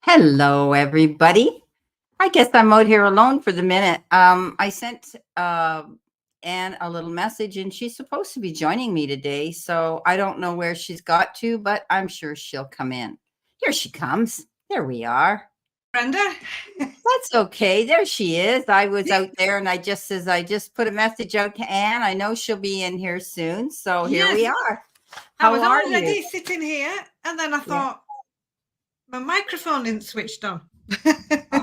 Hello, everybody. I guess I'm out here alone for the minute. I sent Anne a little message, and she's supposed to be joining me today. So I don't know where she's got to, but I'm sure she'll come in. Here she comes. There we are. Brenda. That's okay. There she is. I was out there, and I just put a message out to Anne. I know she'll be in here soon. So here we Yes, are. I How was are you? already sitting here, and then I Yeah. thought my microphone isn't switched on.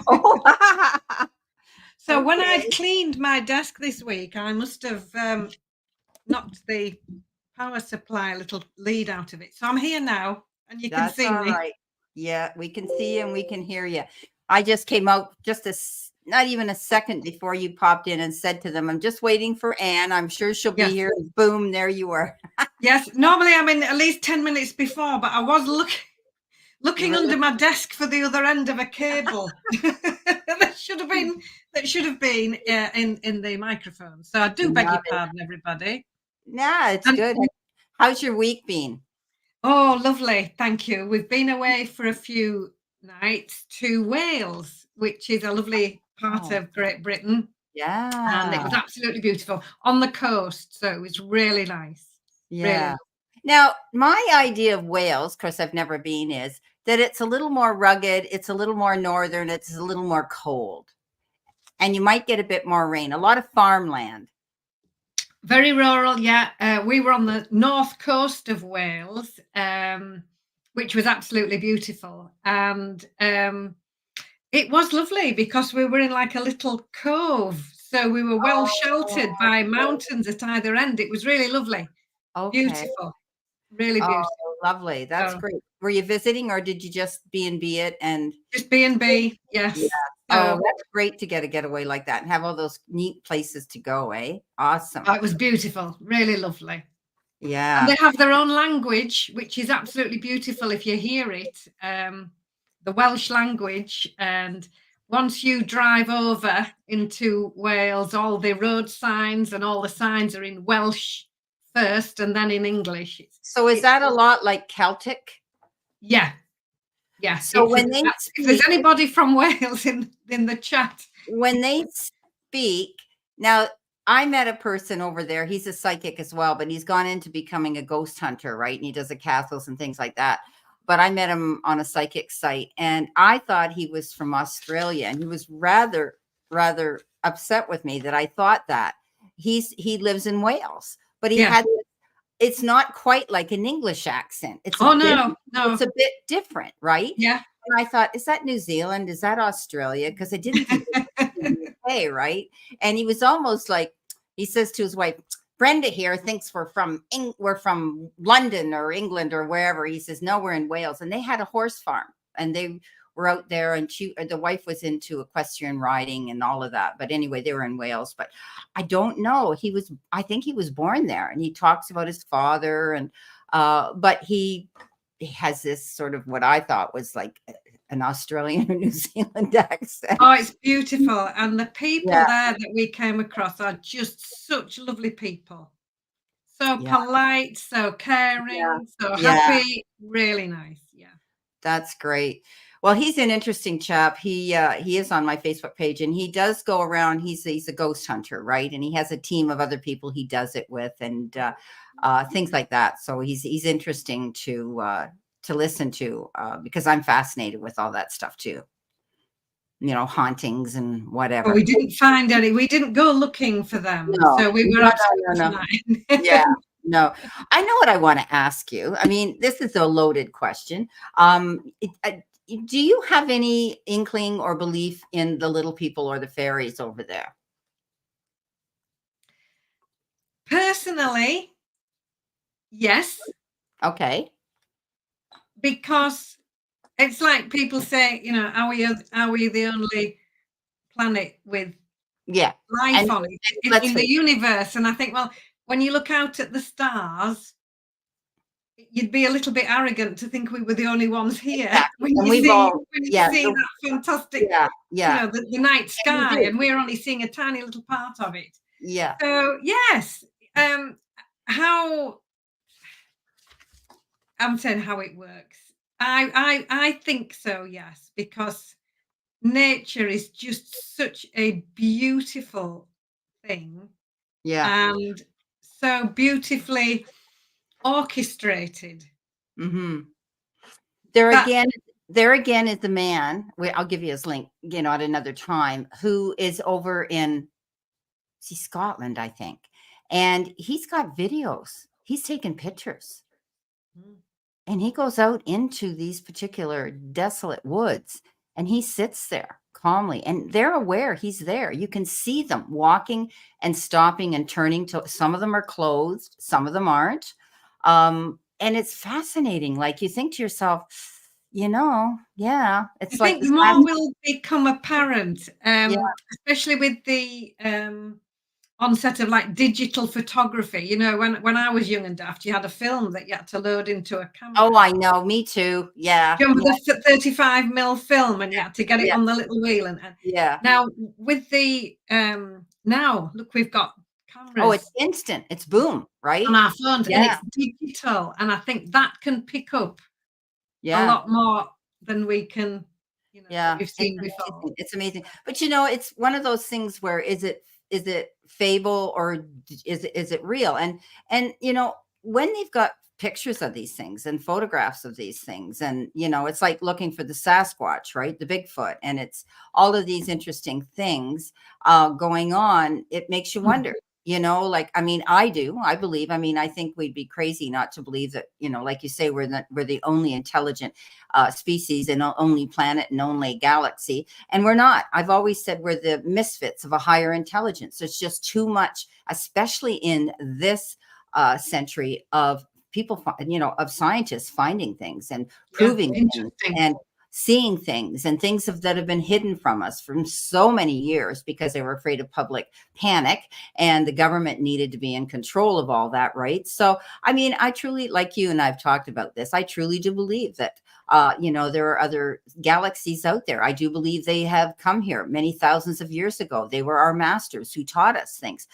Oh, So when okay. I'd cleaned my desk this week, I must have knocked the power supply little lead out of it. So I'm here now, and you can That's see all me. right. Yeah, we can see you and we can hear you. I just came out not even a second before you popped in and said to them, I'm just waiting for Anne. I'm sure she'll be Yes. here. Boom, there you are. Yes, normally I'm in at least 10 minutes before, but I was looking Really? under my desk for the other end of a cable that should have been in the microphone. So I do beg Not your pardon, everybody. Nah, it's And good. How's your week been? oh, lovely. Thank you. We've been away for a few nights to Wales, which is a lovely part Oh, of Great Britain. And yeah. it was absolutely beautiful on the coast. So it was really nice. Yeah. Really. Now, my idea of Wales, of course, I've never been, is that it's a little more rugged, it's a little more northern, it's a little more cold, and you might get a bit more rain, a lot of farmland. Very rural, yeah. We were on the north coast of Wales, which was absolutely beautiful. And it was lovely because we were in like a little cove. So we were well sheltered Oh, by mountains at either end. It was really lovely. okay. Beautiful. Really Oh, beautiful. lovely. That's So great. Were you visiting or did you just B&B it and just B&B, yeah. yes. Oh, So that's great to get a getaway like that and have all those neat places to go, eh? Awesome. it was beautiful. Really lovely. And Yeah. they have their own language, which is absolutely beautiful if you hear it, the Welsh language. And once you drive over into Wales, all the road signs and all the signs are in Welsh first and then in English. So is It's that a lot like Celtic? yeah, yeah. So It's when they if there's speak, anybody from Wales in the chat, when they speak, now I met a person over there. He's a psychic as well, but he's gone into becoming a ghost hunter, right? And he does the castles and things like that. But I met him on a psychic site, and I thought he was from Australia, and he was rather upset with me that I thought that. He lives in Wales, but he yeah. had it's not quite like an English accent. Oh no, no, It's a bit different, right? yeah. And I thought, is that New Zealand? Is that Australia? Because I didn't think it was in the UK, right? And he was almost like he says to his wife, Brenda here thinks we're from London or England or wherever. He says, no, we're in Wales. And they had a horse farm and they were out there and the wife was into equestrian riding and all of that. But anyway, they were in Wales. But I don't know. I think he was born there and he talks about his father and but he has this sort of what I thought was like an Australian or New Zealand accent. Oh, it's beautiful. And the people Yeah, there that we came across are just such lovely people. So yeah, polite, so yeah, caring, so yeah. happy. Really nice. Yeah. That's great. Well, he's an interesting chap. He is on my Facebook page, and he does go around. He's a ghost hunter, right? And he has a team of other people he does it with, and things like that. So he's interesting to listen to because I'm fascinated with all that stuff too. You know, hauntings and But whatever. we didn't find any. We didn't go looking for them. No, So we were no, no, absolutely no, no. fine. Yeah, no. I know what I want to ask you. I mean, this is a loaded question. Do you have any inkling or belief in the little people or the fairies over there? Personally, yes, Okay. because it's like people say, are we the only planet with Yeah. life And on it let's in face the universe? And I think, well, when you look out at the stars, you'd be a little bit arrogant to think we were the only ones here exactly. And we've all, when you yeah, see that fantastic, yeah, yeah. the night And you sky, do. and we're only seeing a tiny little part of it. Yeah. So yes, how I'm saying how it works. I think so, yes, because nature is just such a beautiful thing Yeah. and so beautifully orchestrated Hmm. There that again, there again is the man. I'll give you his link, at another time. Who is over in Scotland, I think, and he's got videos. He's taking pictures, Mm. and he goes out into these particular desolate woods, and he sits there calmly, and they're aware he's there. You can see them walking and stopping and turning. To some of them are clothed, some of them aren't. And it's fascinating. Like, you think to yourself, yeah, I it's like think this last. more will become apparent, Yeah. especially with the onset of like digital photography. You know, when I was young and daft, you had a film that you had to load into a Oh, camera. I know. Me too. Yeah. Do you Yeah. remember the 35 mil film and you had to get it Yeah. on the little wheel? And Yeah. now with the now look, we've got Oh, it's cameras instant. It's boom, on right? our phones and Yeah. it's digital, and I think that can pick up a Yeah. lot more than we can, that Yeah, we've it's seen before. amazing. It's amazing. But it's one of those things where is it fable, or is it real? And when they've got pictures of these things and photographs of these things, and it's like looking for the Sasquatch, right? The Bigfoot, and it's all of these interesting things going on. It makes you Mm. wonder. Like, I mean, I believe, I think we'd be crazy not to believe that, like you say, we're the only intelligent species and only planet and only galaxy. And we're not. I've always said we're the misfits of a higher intelligence. There's just too much, especially in this century, of people, of scientists finding things and Yeah, proving things interesting. and seeing things and things that have been hidden from us from so many years because they were afraid of public panic, and the government needed to be in control of all that, right? So, I truly, like you and I've talked about this, I truly do believe that there are other galaxies out there. I do believe they have come here many thousands of years ago. They were our masters who taught us things,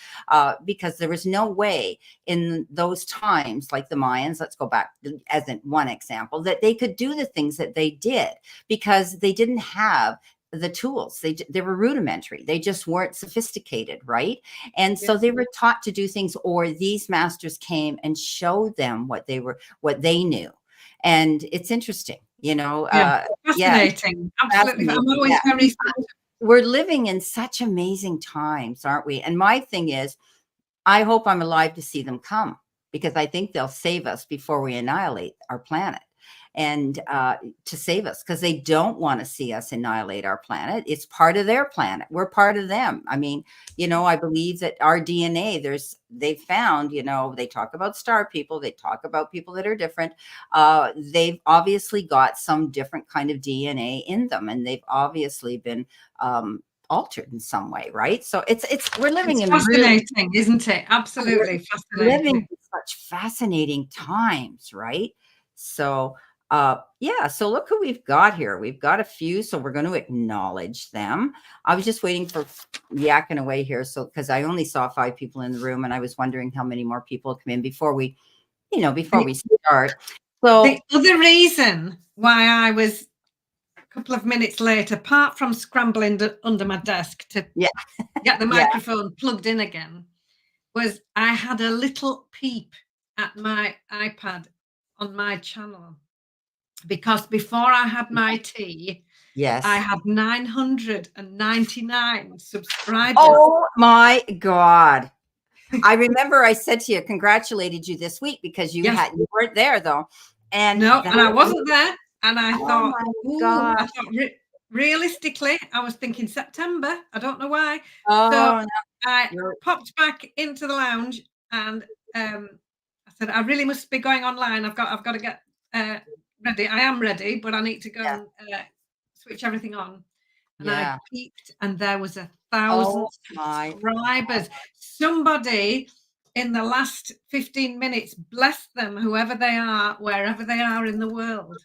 because there was no way in those times, like the Mayans, let's go back as in one example, that they could do the things that they did because they didn't have the tools. They were rudimentary. They just weren't sophisticated, right? And Yeah. so they were taught to do things, or these masters came and showed them what they knew. And it's interesting, Yeah. yeah, Fascinating. Absolutely. I'm fascinating. always Yeah. very We're living in such amazing times, aren't we? And my thing is, I hope I'm alive to see them come, because I think they'll save us before we annihilate our planet, and to save us, because they don't want to see us annihilate our planet. It's part of their planet. We're part of them. I believe that our DNA, they've found, they talk about star people, they talk about people that are different. They've obviously got some different kind of DNA in them, and they've obviously been altered in some way, right? So we're living it's in really fascinating, isn't it? we're Absolutely living fascinating. in such fascinating times, right? So yeah, so look who we've got here. We've got a few, so we're going to acknowledge them. I was just waiting for yakking away here, so because I only saw 5 people in the room, and I was wondering how many more people come in before we start. The So other reason why I was a couple of minutes late, apart from scrambling under my desk to yeah, get the yeah, microphone plugged in again, was I had a little peep at my iPad on my channel, because before I had my tea, I yes. had 999 subscribers. Oh my God. I remember I said to you, congratulated you this week, because you Yes. weren't there though. And No, that, and I wasn't there, and I oh thought, my "Ooh," I gosh. thought realistically, I was thinking September, I don't know why. So, Oh, no, I you're popped back into the lounge and, I said, "I really must be going online. I've got to get, ready." I am ready, but I need to go yeah, and, switch everything on. And I yeah. peeped, and there was 1,000 Oh my, subscribers. Somebody in the last 15 minutes, bless them, whoever they are, wherever they are in the world,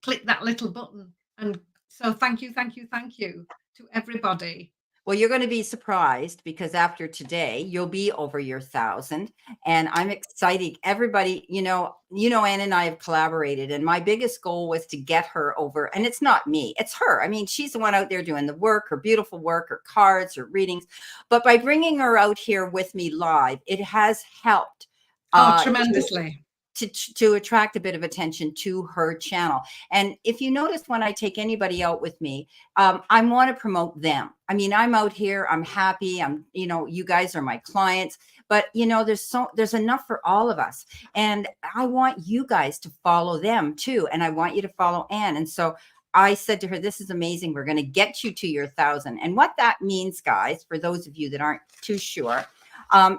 click that little button. And so thank you, thank you, thank you to everybody. Well, you're going to be surprised because after today, you'll be over your 1,000. And I'm excited. Everybody, Ann and I have collaborated, and my biggest goal was to get her over. And it's not me, it's her. I mean, she's the one out there doing the work, her beautiful work, her cards, her readings. But by bringing her out here with me live, it has helped. Oh, tremendously. To attract a bit of attention to her channel. And if you notice, when I take anybody out with me, I want to promote them. I mean, I'm out here, I'm happy. You guys are my clients, but there's enough for all of us. And I want you guys to follow them too. And I want you to follow Ann. And so I said to her, this is amazing. We're going to get you to your 1,000. And what that means, guys, for those of you that aren't too sure,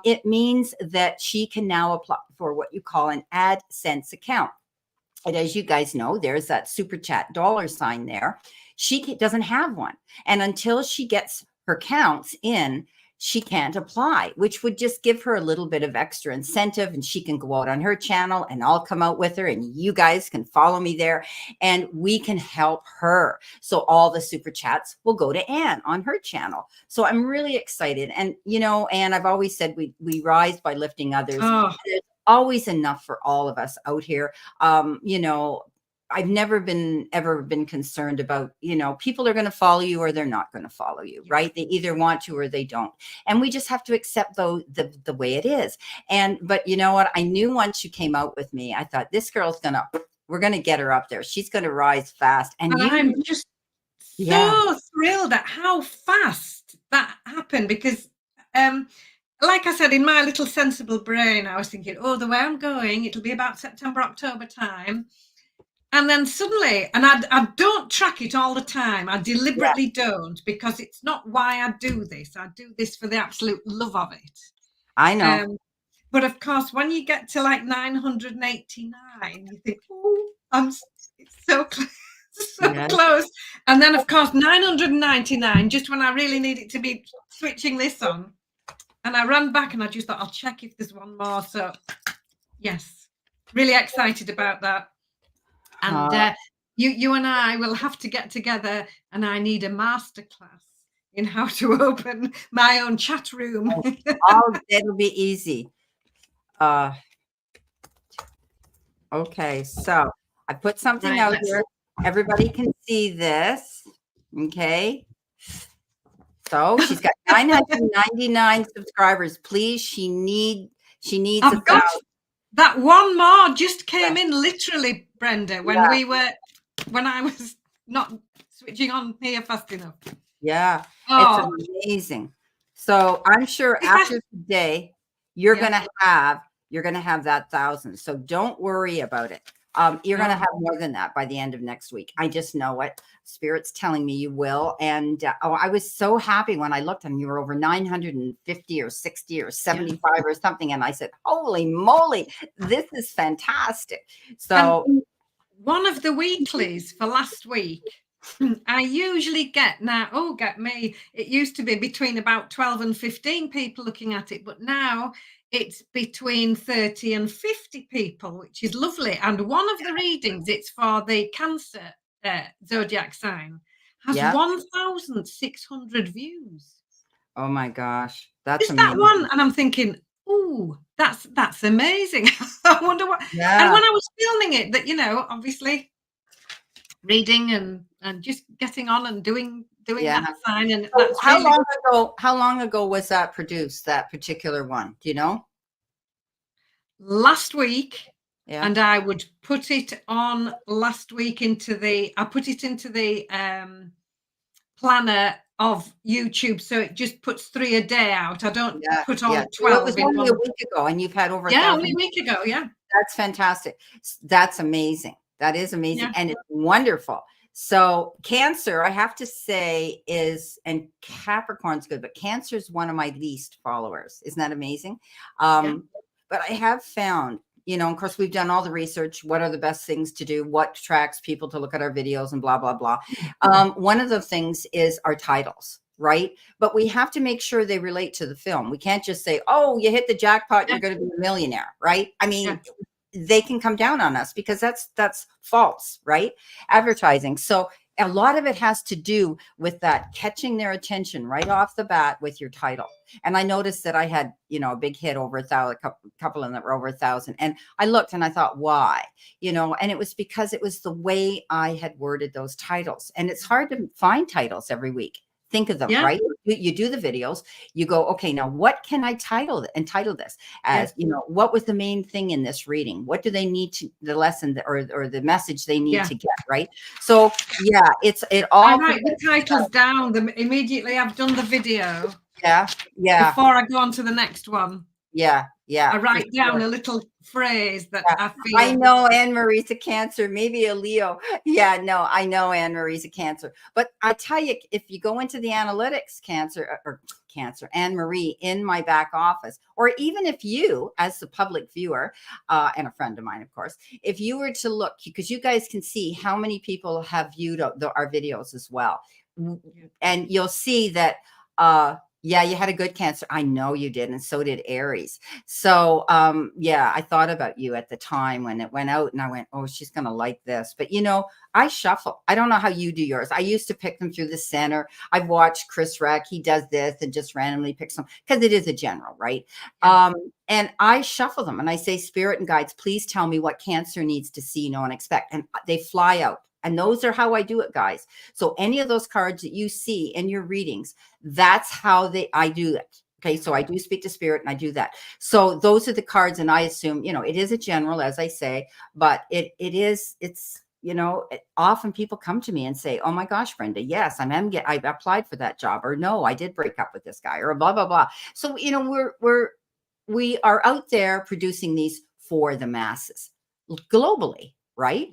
it means that she can now apply for what you call an AdSense account. And as you guys know, there's that super chat $ there. She doesn't have one. And until she gets her counts in, she can't apply, which would just give her a little bit of extra incentive, and she can go out on her channel and I'll come out with her and you guys can follow me there and we can help her. So all the super chats will go to Ann on her channel. So I'm really excited. And, Ann, I've always said we rise by lifting others. Oh. There's always enough for all of us out here. I've never ever been concerned about, people are going to follow you or they're not going to follow you, right? They either want to or they don't. And we just have to accept the way it is. But you know what? I knew once you came out with me, I thought this girl's we're going to get her up there. She's going to rise fast. And I'm just so thrilled at how fast that happened because, like I said, in my little sensible brain, I was thinking, the way I'm going, it'll be about September, October time. And then suddenly, and I don't track it all the time. I deliberately don't, because it's not why I do this. I do this for the absolute love of it. I know. But of course, when you get to like 989, you think, it's so close. Close. And then, of course, 999, just when I really need it to be switching this on. And I ran back and I just thought, I'll check if there's one more. So, yes, really excited about that. And you and I will have to get together, and I need a masterclass in how to open my own chat room. It'll be easy. Okay, so I put something out here. Everybody can see this. Okay. So she's got 999 subscribers. Please, she needs I've got that one more just came in literally, Brenda, when I was not switching on here fast enough. Yeah. It's amazing. So I'm sure after today, you're gonna have that 1,000. So don't worry about it. You're going to have more than that by the end of next week. I just know it. Spirit's telling me you will. And I was so happy when I looked and you were over 950 or 60 or 75 or something. And I said, holy moly, this is fantastic. So one of the weeklies for last week, I usually get me. It used to be between about 12 and 15 people looking at it, but now it's between 30 and 50 people, which is lovely. And one of the readings, it's for the Cancer zodiac sign, has 1,600 views. Oh my gosh, that's just amazing. That one, and I'm thinking, that's amazing. I wonder what. Yeah. And when I was filming it, that obviously reading and just getting on and doing that sign. And so how long ago was that produced, that particular one? Do you know? Last week. Yeah. And I would put it on last week I put it into the planner of YouTube, so it just puts 3 a day out. I don't put on 12. Well, it was only a week ago, and you've had over 1,000. Only a week ago. Yeah, that's fantastic. That's amazing. That is amazing, and it's wonderful. So Cancer, I have to say, and Capricorn's good, but Cancer is one of my least followers. Isn't that amazing? But I have found, of course, we've done all the research. What are the best things to do? What attracts people to look at our videos and blah, blah, blah. One of the things is our titles, right? But we have to make sure they relate to the film. We can't just say, oh, you hit the jackpot, you're going to be a millionaire, right? I mean, they can come down on us because that's false, right? Advertising. So a lot of it has to do with that catching their attention right off the bat with your title. And I noticed that I had, a big hit over 1,000, couple of them that were over 1,000. And I looked and I thought, why? And it was because it was the way I had worded those titles. And it's hard to find titles every week. Think of them, Yeah. right? You do the videos, you go, okay, now what can I title this as? What was the main thing in this reading? What do they need to, the lesson or the message they need to get, right? So yeah, it all. I write the titles down immediately I've done the video. Yeah. Before I go on to the next one. Yeah. I write down a little phrase that I feel. I know Anne-Marie's a Cancer, maybe a Leo. Yeah, no, I know Anne-Marie's a Cancer. But I tell you, if you go into the analytics Anne-Marie in my back office, or even if you, as the public viewer, and a friend of mine, of course, if you were to look, because you guys can see how many people have viewed our videos as well. And you'll see that, yeah, you had a good Cancer. I know you did. And so did Aries. So, yeah, I thought about you at the time when it went out and I went, oh, she's going to like this. But, I shuffle. I don't know how you do yours. I used to pick them through the center. I've watched Chris Reck. He does this and just randomly picks them because it is a general, right? And I shuffle them and I say, spirit and guides, please tell me what Cancer needs to see, know, and expect. And they fly out. And those are how I do it, guys. So any of those cards that you see in your readings, that's how I do it. Okay. So I do speak to spirit and I do that. So those are the cards. And I assume, it is a general, as I say, but often people come to me and say, oh my gosh, Brenda, yes, I applied for that job, or no, I did break up with this guy, or blah, blah, blah. So, we are out there producing these for the masses globally. Right.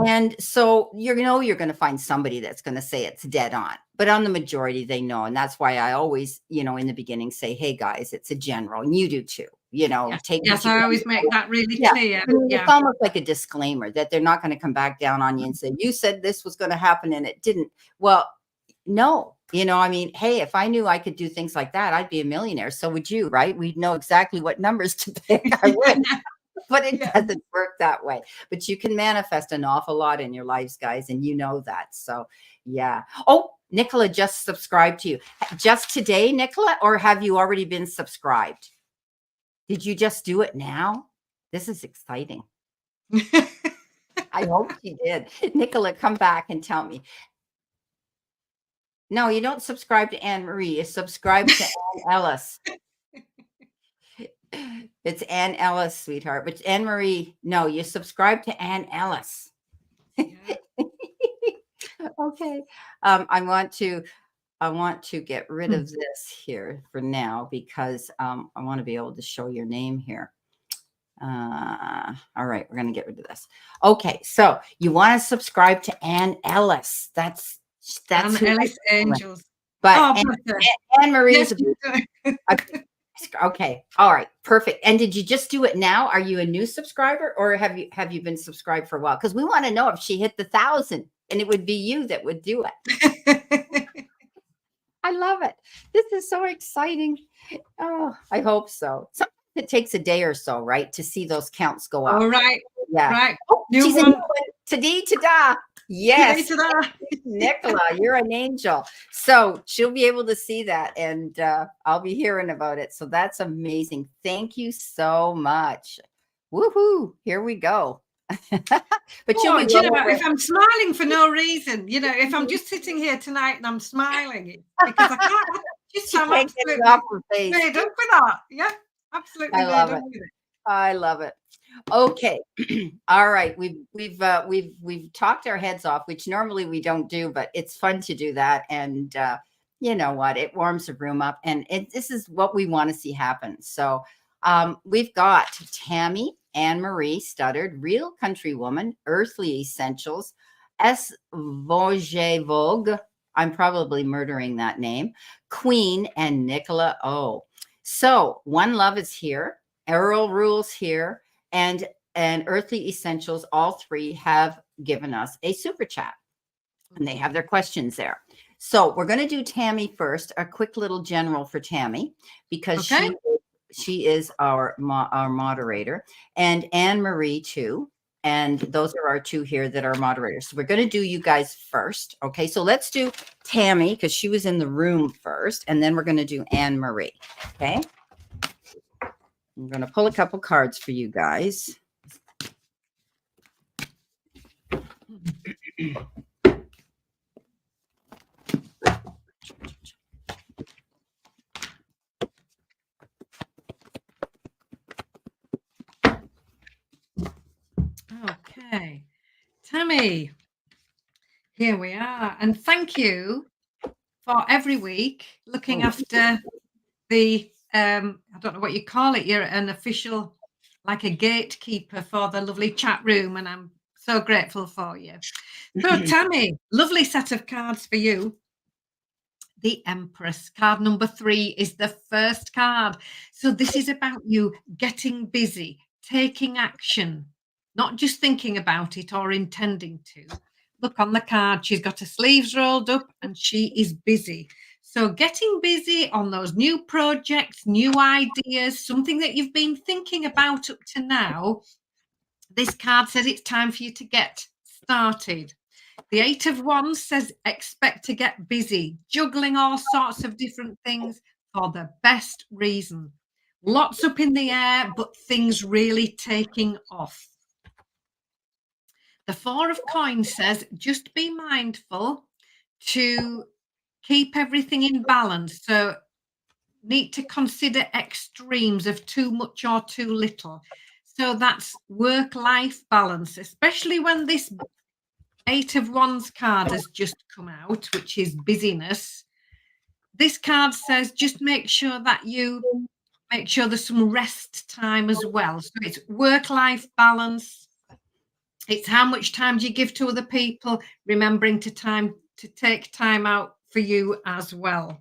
And so, you're going to find somebody that's going to say it's dead on, but on the majority, they know. And that's why I always, in the beginning say, hey guys, it's a general, and you do too, Yes, I always make that really clear. It's almost like a disclaimer that they're not going to come back down on you and say, you said this was going to happen and it didn't. Well, no, hey, if I knew I could do things like that, I'd be a millionaire. So would you, right? We'd know exactly what numbers to pick. I would. But it doesn't work that way. But you can manifest an awful lot in your lives, guys. And you know that. So, yeah. Oh, Nicola just subscribed to you. Just today, Nicola, or have you already been subscribed? Did you just do it now? This is exciting. I hope you did. Nicola, come back and tell me. No, you don't subscribe to Anne-Marie. You subscribe to Anne Ellis. It's Anne Ellis, sweetheart. But Anne-Marie, no, you subscribe to Anne Ellis. Yeah. Okay. I want to get rid of this here for now because I want to be able to show your name here. All right, we're going to get rid of this. Okay, so you want to subscribe to Anne Ellis. That's Anne Ellis Angels. But Anne-Marie is okay. All right. Perfect. And did you just do it now? Are you a new subscriber, or have you been subscribed for a while? Because we want to know if she hit the 1,000, and it would be you that would do it. I love it. This is so exciting. Oh, I hope so. Sometimes it takes a day or so, right, to see those counts go up. All right. Yeah. Right. Oh, she's a new one. Today, ta-da. Yes. Nicola, you're an angel. So she'll be able to see that, and I'll be hearing about it. So that's amazing. Thank you so much. Woohoo. Here we go. But if I'm smiling for no reason, if I'm just sitting here tonight and I'm smiling, it's because I can't just I'm absolutely made up with that. Yeah, absolutely. I love it. Okay. All right. We've talked our heads off, which normally we don't do, but it's fun to do that. And you know what? It warms the room up, and this is what we want to see happen. So we've got Tammy, Anne-Marie Studdard, Real Country Woman, Earthly Essentials, S. Vogue. I'm probably murdering that name. Queen, and Nicola O. So One Love is here. Errol Rules here. And Earthly Essentials, all three have given us a super chat, and they have their questions there. So we're going to do Tammy first, a quick little general for Tammy, because she is our moderator, and Anne-Marie too. And those are our two here that are moderators. So we're going to do you guys first. Okay. So let's do Tammy because she was in the room first. And then we're going to do Anne Marie. Okay. I'm going to pull a couple cards for you guys. Okay. Tammy, here we are. And thank you for every week looking after the, I don't know what you call it. You're an official, like a gatekeeper for the lovely chat room. And I'm so grateful for you. So Tammy, lovely set of cards for you. The Empress card number 3 is the first card. So this is about you getting busy, taking action, not just thinking about it or intending to. Look on the card, she's got her sleeves rolled up and she is busy. So getting busy on those new projects, new ideas, something that you've been thinking about up to now. This card says it's time for you to get started. The 8 of Wands says expect to get busy, juggling all sorts of different things for the best reason. Lots up in the air, but things really taking off. The 4 of Coins says just be mindful to keep everything in balance. So need to consider extremes of too much or too little. So that's work-life balance, especially when this 8 of Wands card has just come out, which is busyness. This card says just make sure that you make sure there's some rest time as well. So it's work-life balance. It's how much time do you give to other people, remembering to take time out for you as well.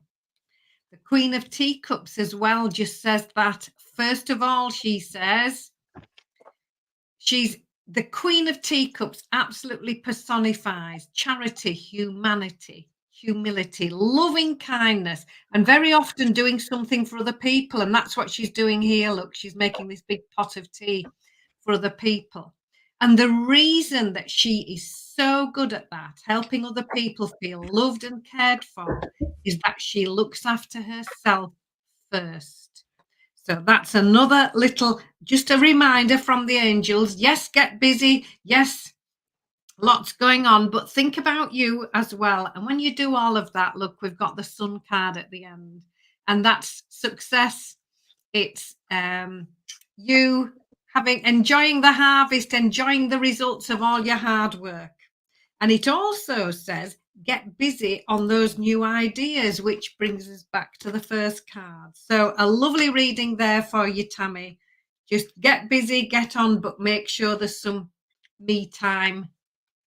The Queen of Teacups as well just says that, first of all, she says she's the Queen of Teacups, absolutely personifies charity, humanity, humility, loving kindness, and very often doing something for other people. And that's what she's doing here. Look, she's making this big pot of tea for other people. And the reason that she is so good at that, helping other people feel loved and cared for, is that she looks after herself first. So that's another little, just a reminder from the angels. Yes, get busy. Yes, lots going on, but think about you as well. And when you do all of that, look, we've got the Sun card at the end, and that's success. It's you enjoying the harvest, enjoying the results of all your hard work. And it also says get busy on those new ideas, which brings us back to the first card. So a lovely reading there for you, Tammy. Just get busy, get on, but make sure there's some me time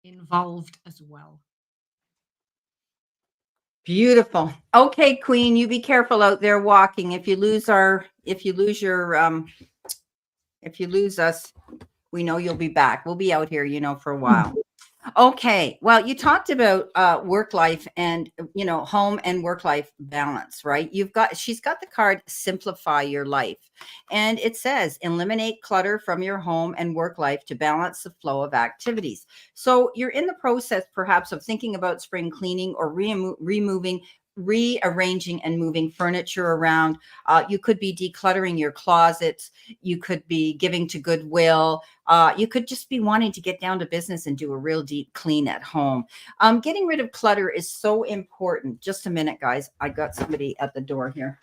involved as well. Beautiful. Okay, Queen, you be careful out there walking. If you lose us, we know you'll be back. We'll be out here, for a while. Okay. Well, you talked about work life and, home and work life balance, right? She's got the card Simplify Your Life. And it says eliminate clutter from your home and work life to balance the flow of activities. So you're in the process perhaps of thinking about spring cleaning or rearranging and moving furniture around. You could be decluttering your closets. You could be giving to Goodwill. You could just be wanting to get down to business and do a real deep clean at home. Getting rid of clutter is so important. Just a minute, guys. I got somebody at the door here.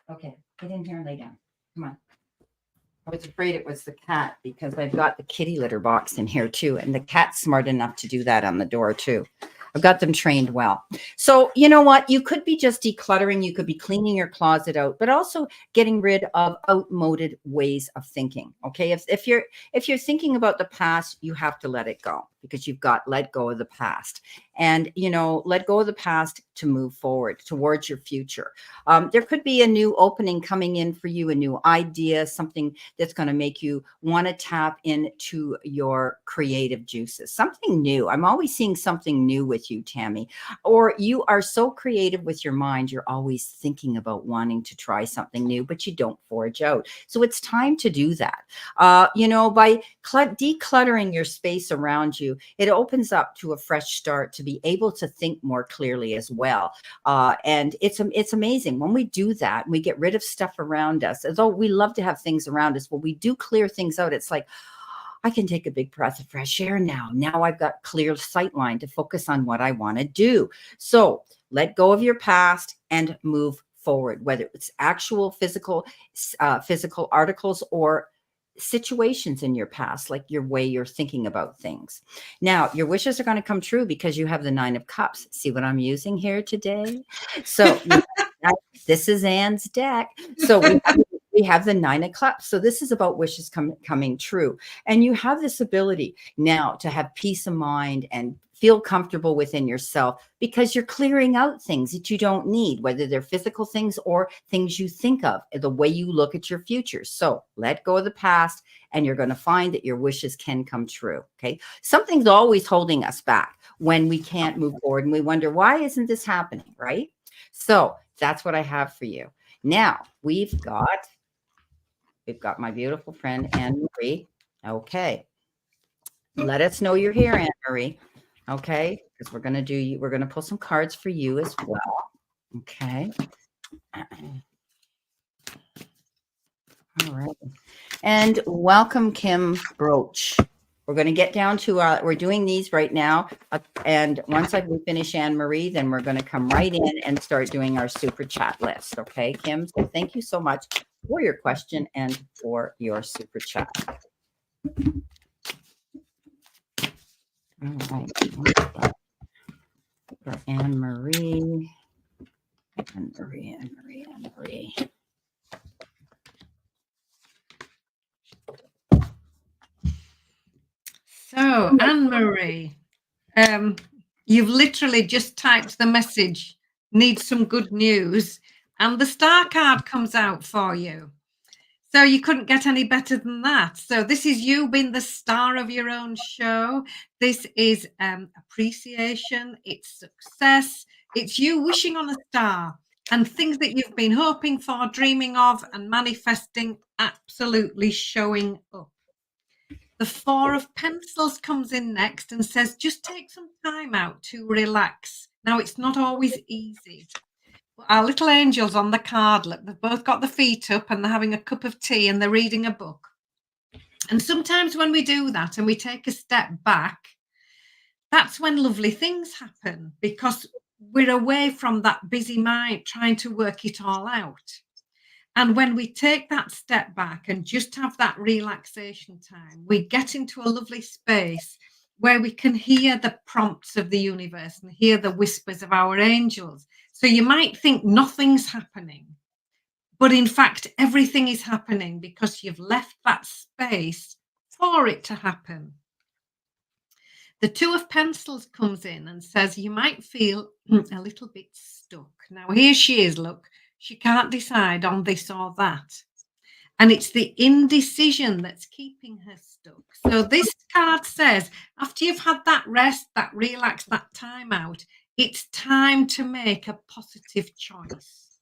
Okay, get in here and lay down. Come on. I was afraid it was the cat because I've got the kitty litter box in here too. And the cat's smart enough to do that on the door too. I've got them trained well. So you know what? You could be just decluttering. You could be cleaning your closet out, but also getting rid of outmoded ways of thinking. Okay. If you're thinking about the past, you have to let it go. because you've got let go of the past. And, let go of the past to move forward towards your future. There could be a new opening coming in for you, a new idea, something that's going to make you want to tap into your creative juices, something new. I'm always seeing something new with you, Tammy. Or you are so creative with your mind, you're always thinking about wanting to try something new, but you don't forge out. So it's time to do that. By decluttering your space around you, it opens up to a fresh start to be able to think more clearly as well. And it's amazing when we do that, we get rid of stuff around us. Although we love to have things around us, when we do clear things out, it's like, I can take a big breath of fresh air now. Now I've got clear sight line to focus on what I want to do. So let go of your past and move forward, whether it's actual physical articles or situations in your past, like your way you're thinking about things. Now, your wishes are going to come true because you have the 9 of Cups. See what I'm using here today? So this is Anne's deck. So we have the 9 of Cups. So this is about wishes coming true. And you have this ability now to have peace of mind and feel comfortable within yourself because you're clearing out things that you don't need, whether they're physical things or things you think of, the way you look at your future. So let go of the past and you're going to find that your wishes can come true. Okay. Something's always holding us back when we can't move forward and we wonder, why isn't this happening? Right. So that's what I have for you. Now we've got my beautiful friend, Anne Marie. Okay. Let us know you're here, Anne Marie. Okay. Because we're going to pull some cards for you as well. Okay. All right. And welcome, Kim Broach. We're going to get down to we're doing these right now. And once we finish Anne Marie, then we're going to come right in and start doing our super chat list. Okay, Kim? So thank you so much for your question and for your super chat. All right. For Anne Marie. Anne Marie. So, Anne Marie, you've literally just typed the message, need some good news, and the star card comes out for you. So you couldn't get any better than that. So this is you being the star of your own show. This is appreciation, it's success, it's you wishing on a star and things that you've been hoping for, dreaming of, and manifesting absolutely showing up. The 4 of Pentacles comes in next and says, just take some time out to relax. Now, it's not always easy. Our little angels on the card, look, they've both got their feet up and they're having a cup of tea and they're reading a book. And sometimes when we do that and we take a step back, that's when lovely things happen because we're away from that busy mind trying to work it all out. And when we take that step back and just have that relaxation time, we get into a lovely space where we can hear the prompts of the universe and hear the whispers of our angels. So you might think nothing's happening, but in fact, everything is happening because you've left that space for it to happen. The 2 of Pentacles comes in and says you might feel a little bit stuck. Now, here she is, look. She can't decide on this or that. And it's the indecision that's keeping her stuck. So this card says, after you've had that rest, that relax, that time out, it's time to make a positive choice.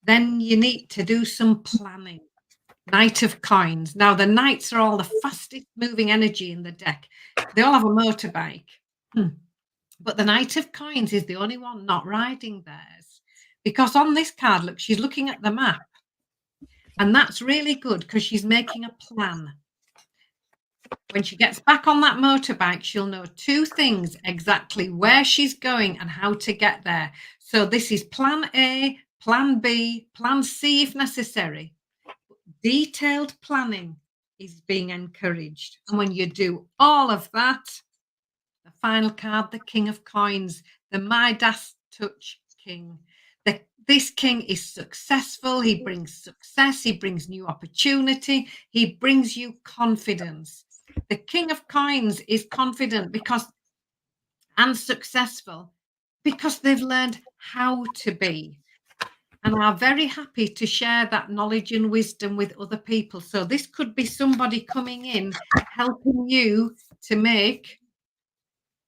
Then you need to do some planning. Knight of Coins. Now, the Knights are all the fastest moving energy in the deck. They all have a motorbike. But the Knight of Coins is the only one not riding theirs. Because on this card, look, she's looking at the map. And that's really good because she's making a plan. When she gets back on that motorbike, she'll know 2 things, exactly where she's going and how to get there. So this is plan A, plan B, plan C if necessary. Detailed planning is being encouraged. And when you do all of that, the final card, the King of Coins, the Midas Touch King. This king is successful. He brings success. He brings new opportunity. He brings you confidence. The King of Coins is confident and successful because they've learned how to be and are very happy to share that knowledge and wisdom with other people. So this could be somebody coming in, helping you to make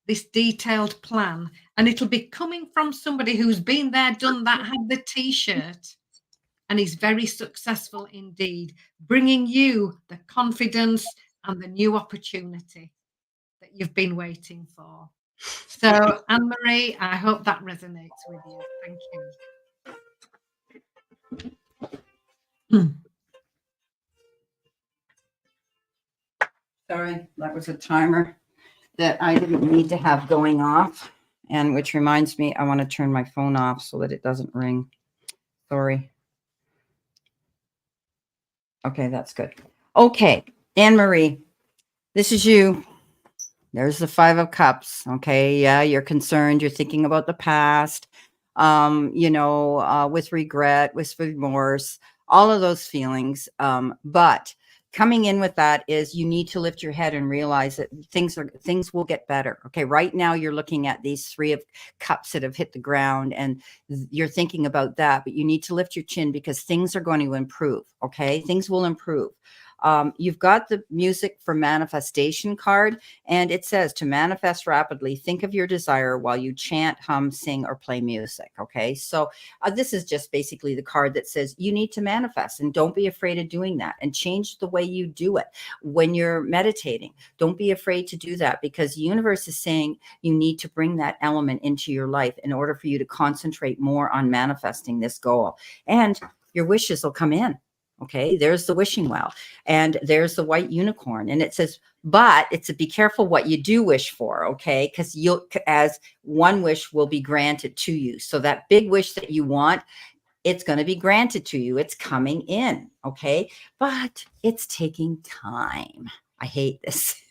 this detailed plan. And it'll be coming from somebody who's been there, done that, had the t-shirt, and is very successful indeed, bringing you the confidence and the new opportunity that you've been waiting for. So, Anne-Marie, I hope that resonates with you. Thank you. Sorry, that was a timer that I didn't need to have going off. And which reminds me, I want to turn my phone off so that it doesn't ring. Sorry. Okay, that's good. Okay, Anne-Marie, this is you. There's the 5 of Cups. Okay, yeah, you're concerned. You're thinking about the past, with regret, with remorse, all of those feelings. But coming in with that is you need to lift your head and realize that things will get better. Okay, right now you're looking at these 3 of Cups that have hit the ground, and you're thinking about that. But you need to lift your chin because things are going to improve. Okay, things will improve. You've got the music for manifestation card, and it says to manifest rapidly, think of your desire while you chant, hum, sing, or play music. Okay. So this is just basically the card that says you need to manifest, and don't be afraid of doing that, and change the way you do it. When you're meditating, don't be afraid to do that, because the universe is saying you need to bring that element into your life in order for you to concentrate more on manifesting this goal, and your wishes will come in. Okay, there's the wishing well, and there's the white unicorn, and it says, but it's a be careful what you do wish for. Okay, because as one wish will be granted to you. So that big wish that you want, it's going to be granted to you. It's coming in. Okay, but it's taking time. I hate this.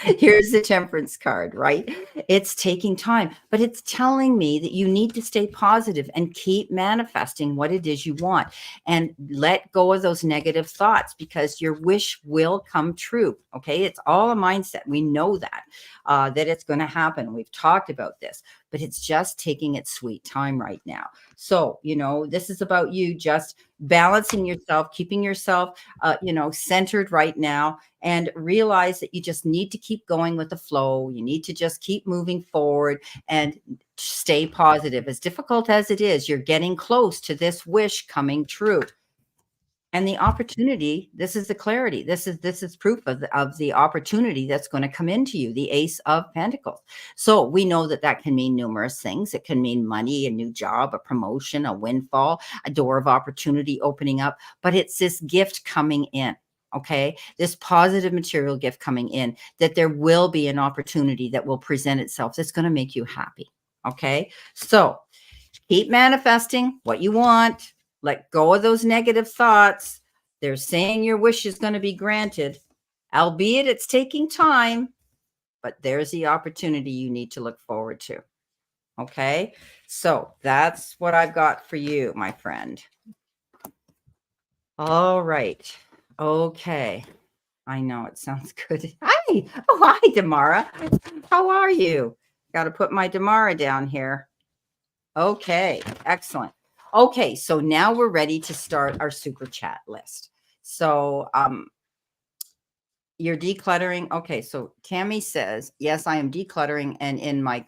Here's the Temperance card, right? It's taking time, but it's telling me that you need to stay positive and keep manifesting what it is you want, and let go of those negative thoughts, because your wish will come true. Okay. It's all a mindset. We know that, that it's going to happen. We've talked about this, but it's just taking its sweet time right now. So, this is about you just balancing yourself, keeping yourself, centered right now, and realize that you just need to keep going with the flow. You need to just keep moving forward and stay positive. As difficult as it is, you're getting close to this wish coming true. And the opportunity, this is the clarity. This is proof of the opportunity that's going to come into you, the Ace of Pentacles. So we know that can mean numerous things. It can mean money, a new job, a promotion, a windfall, a door of opportunity opening up, but it's this gift coming in. Okay, this positive material gift coming in, that there will be an opportunity that will present itself that's going to make you happy. Okay, so keep manifesting what you want. Let go of those negative thoughts. They're saying your wish is going to be granted, albeit it's taking time, but there's the opportunity you need to look forward to. Okay, so that's what I've got for you, my friend. All right. Okay. I know it sounds good. Hi. Oh, hi, Damara. How are you? Got to put my Damara down here. Okay. Excellent. Okay. So now we're ready to start our super chat list. So, you're decluttering. Okay. So Tammy says, yes, I am decluttering and in my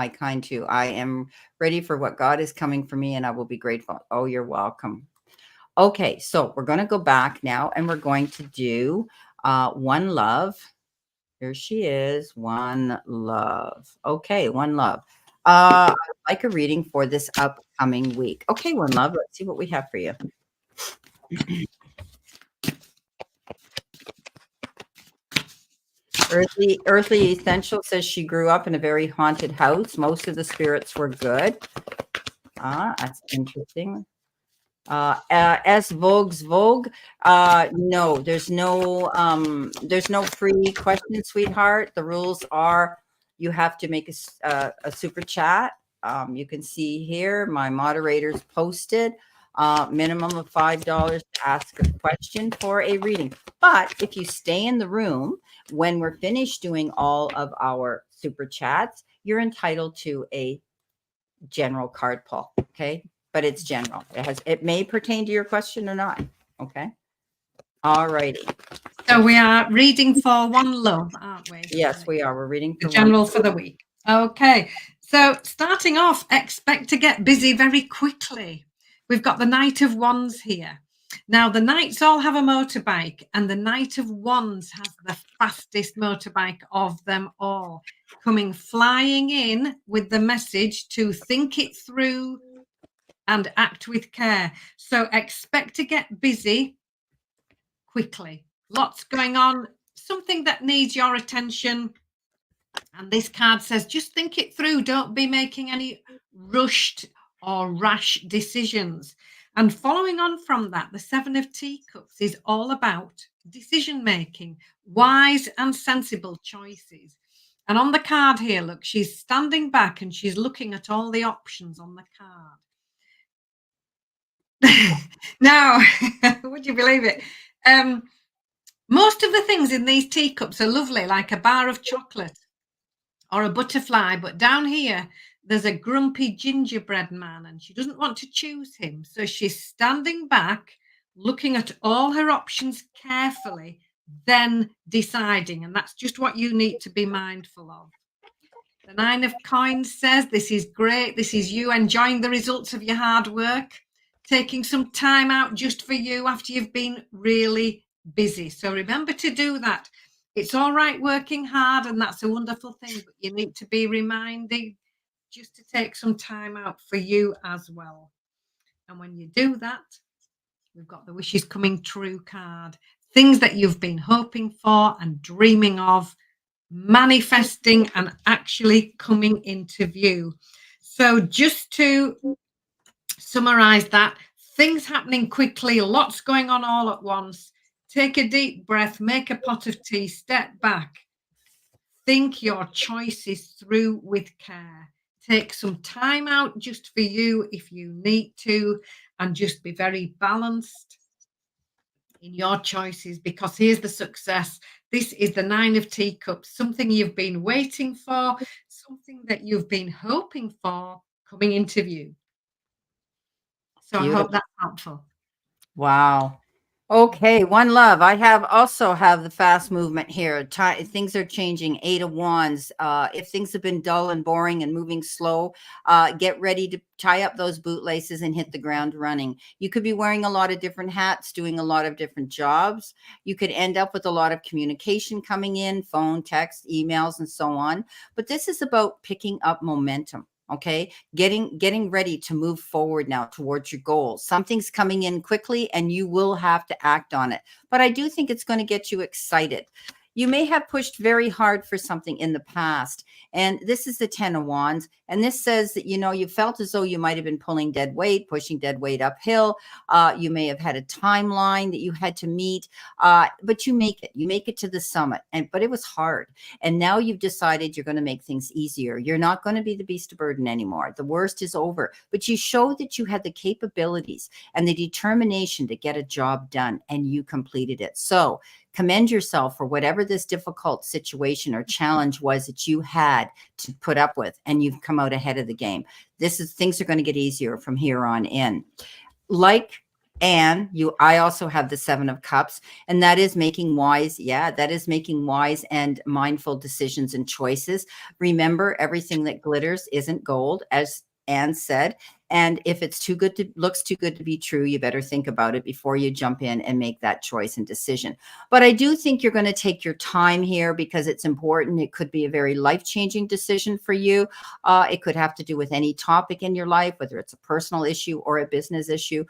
kind too. I am ready for what God is coming for me, and I will be grateful. Oh, you're welcome. Okay, so we're going to go back now, and we're going to do One Love. Here she is, One Love. Okay, One Love. I'd like a reading for this upcoming week. Okay, One Love, let's see what we have for you. Earthly Essential says she grew up in a very haunted house. Most of the spirits were good. That's interesting. S Vogue's Vogue. No, there's no free question, sweetheart. The rules are you have to make a super chat. You can see here my moderators posted. Minimum of $5 to ask a question for a reading. But if you stay in the room when we're finished doing all of our super chats, you're entitled to a general card pull. Okay. But it's general. It may pertain to your question or not. Okay. All righty. So we are reading for One Love, aren't we? Yes, we are. We're reading the for general for the week. Okay. So starting off, expect to get busy very quickly. We've got the Knight of Wands here. Now, the Knights all have a motorbike, and the Knight of Wands has the fastest motorbike of them all, coming flying in with the message to think it through and act with care. So expect to get busy quickly. Lots going on, something that needs your attention. And this card says, just think it through. Don't be making any rushed or rash decisions. And following on from that, the Seven of Teacups is all about decision making, wise and sensible choices. And on the card here, look, she's standing back and she's looking at all the options on the card. Now, would you believe it? Most of the things in these teacups are lovely, like a bar of chocolate or a butterfly, but down here there's a grumpy gingerbread man and she doesn't want to choose him. So she's standing back, looking at all her options carefully, then deciding. And that's just what you need to be mindful of. The Nine of Coins says, this is great. This is you enjoying the results of your hard work, taking some time out just for you after you've been really busy. So remember to do that. It's all right working hard, and that's a wonderful thing, but you need to be reminded just to take some time out for you as well. And when you do that, we've got the wishes coming true card. Things that you've been hoping for and dreaming of, manifesting and actually coming into view. So just to summarize that, things happening quickly, lots going on all at once. Take a deep breath, make a pot of tea, step back, think your choices through with care. Take some time out just for you if you need to, and just be very balanced in your choices, because here's the success. This is the Nine of Teacups, something you've been waiting for, something that you've been hoping for coming into view. So beautiful. I hope that's helpful. Wow. Okay, One Love. I also have the fast movement here. Things are changing. Eight of Wands. If things have been dull and boring and moving slow, get ready to tie up those bootlaces and hit the ground running. You could be wearing a lot of different hats, doing a lot of different jobs. You could end up with a lot of communication coming in, phone, text, emails, and so on. But this is about picking up momentum. Okay, getting ready to move forward now towards your goals. Something's coming in quickly and you will have to act on it. But I do think it's going to get you excited. You may have pushed very hard for something in the past. And this is the 10 of Wands. And this says that, you felt as though you might have been pulling dead weight, pushing dead weight uphill. You may have had a timeline that you had to meet, but you make it to the summit. But it was hard. And now you've decided you're going to make things easier. You're not going to be the beast of burden anymore. The worst is over. But you showed that you had the capabilities and the determination to get a job done, and you completed it. So commend yourself for whatever this difficult situation or challenge was that you had to put up with, and you've come out ahead of the game. Things are going to get easier from here on in. Like Anne, I also have the Seven of Cups, and that is making wise. Yeah, that is making wise and mindful decisions and choices. Remember, everything that glitters isn't gold, as Anne said. And if it's looks too good to be true, you better think about it before you jump in and make that choice and decision. But I do think you're going to take your time here because it's important. It could be a very life-changing decision for you. It could have to do with any topic in your life, whether it's a personal issue or a business issue.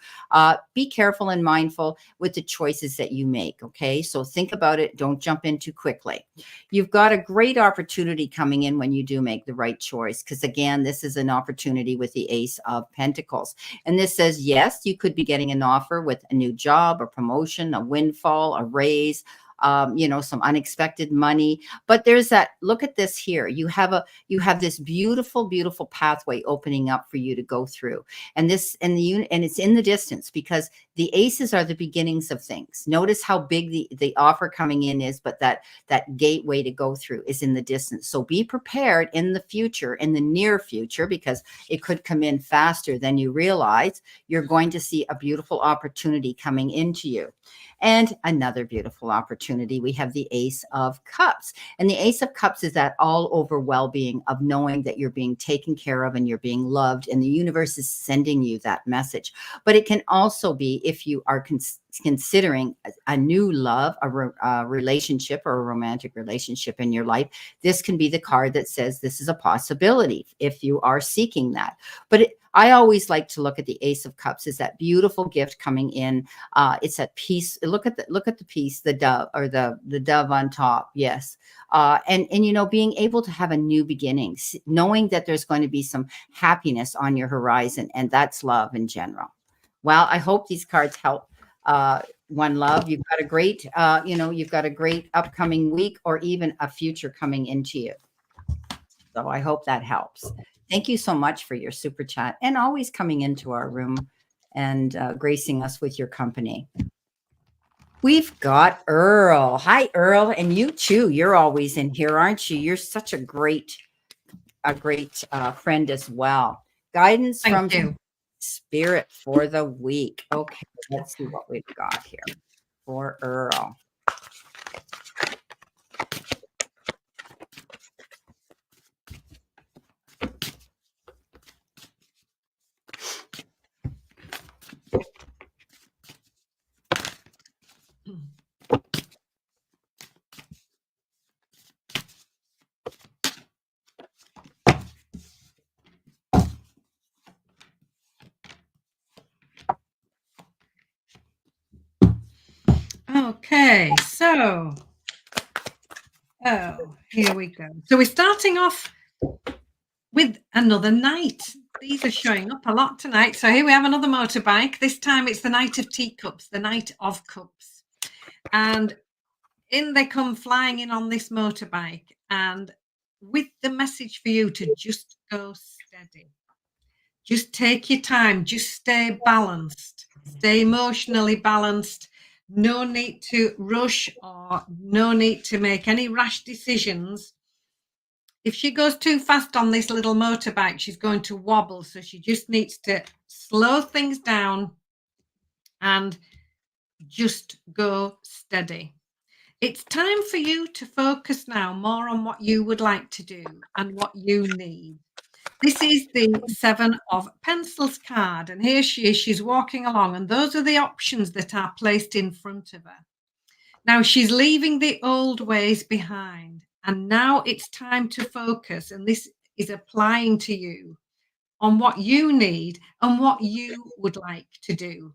Be careful and mindful with the choices that you make. Okay, so think about it. Don't jump in too quickly. You've got a great opportunity coming in when you do make the right choice, because again, this is an opportunity with the Ace of Pentacles. And this says, yes, you could be getting an offer with a new job, a promotion, a windfall, a raise, some unexpected money. But there's that, look at this here. You have this beautiful, beautiful pathway opening up for you to go through. And and it's in the distance, because the aces are the beginnings of things. Notice how big the offer coming in is, but that gateway to go through is in the distance. So be prepared in the future, in the near future, because it could come in faster than you realize. You're going to see a beautiful opportunity coming into you. And another beautiful opportunity, we have the Ace of Cups. And the Ace of Cups is that all over well-being of knowing that you're being taken care of and you're being loved, and the universe is sending you that message. But it can also be, if you are considering a new love, a relationship, or a romantic relationship in your life, this can be the card that says this is a possibility if you are seeking that. But I always like to look at the Ace of Cups as that beautiful gift coming in. It's that peace. Look at the piece, the dove, or the dove on top. Yes. And being able to have a new beginning, knowing that there's going to be some happiness on your horizon, and that's love in general. Well, I hope these cards help. One love. You've got a great, you've got a great upcoming week, or even a future coming into you. So I hope that helps. Thank you so much for your super chat, and always coming into our room and gracing us with your company. We've got Earl. Hi, Earl. And you too. You're always in here, aren't you? You're such a great friend as well. Guidance from Spirit for the week. Okay, let's see what we've got here for Earl. Okay, so here we go. So we're starting off with another knight. These are showing up a lot tonight. So here we have another motorbike. This time it's the Knight of Teacups, the Knight of Cups. And in they come flying in on this motorbike, and with the message for you to just go steady. Just take your time. Just stay balanced. Stay emotionally balanced. No need to rush, or no need to make any rash decisions. If she goes too fast on this little motorbike, she's going to wobble. So she just needs to slow things down and just go steady. It's time for you to focus now more on what you would like to do and what you need. This is the Seven of Pencils card, and here she is. She's walking along, and those are the options that are placed in front of her. Now she's leaving the old ways behind, and now it's time to focus, and this is applying to you, on what you need and what you would like to do.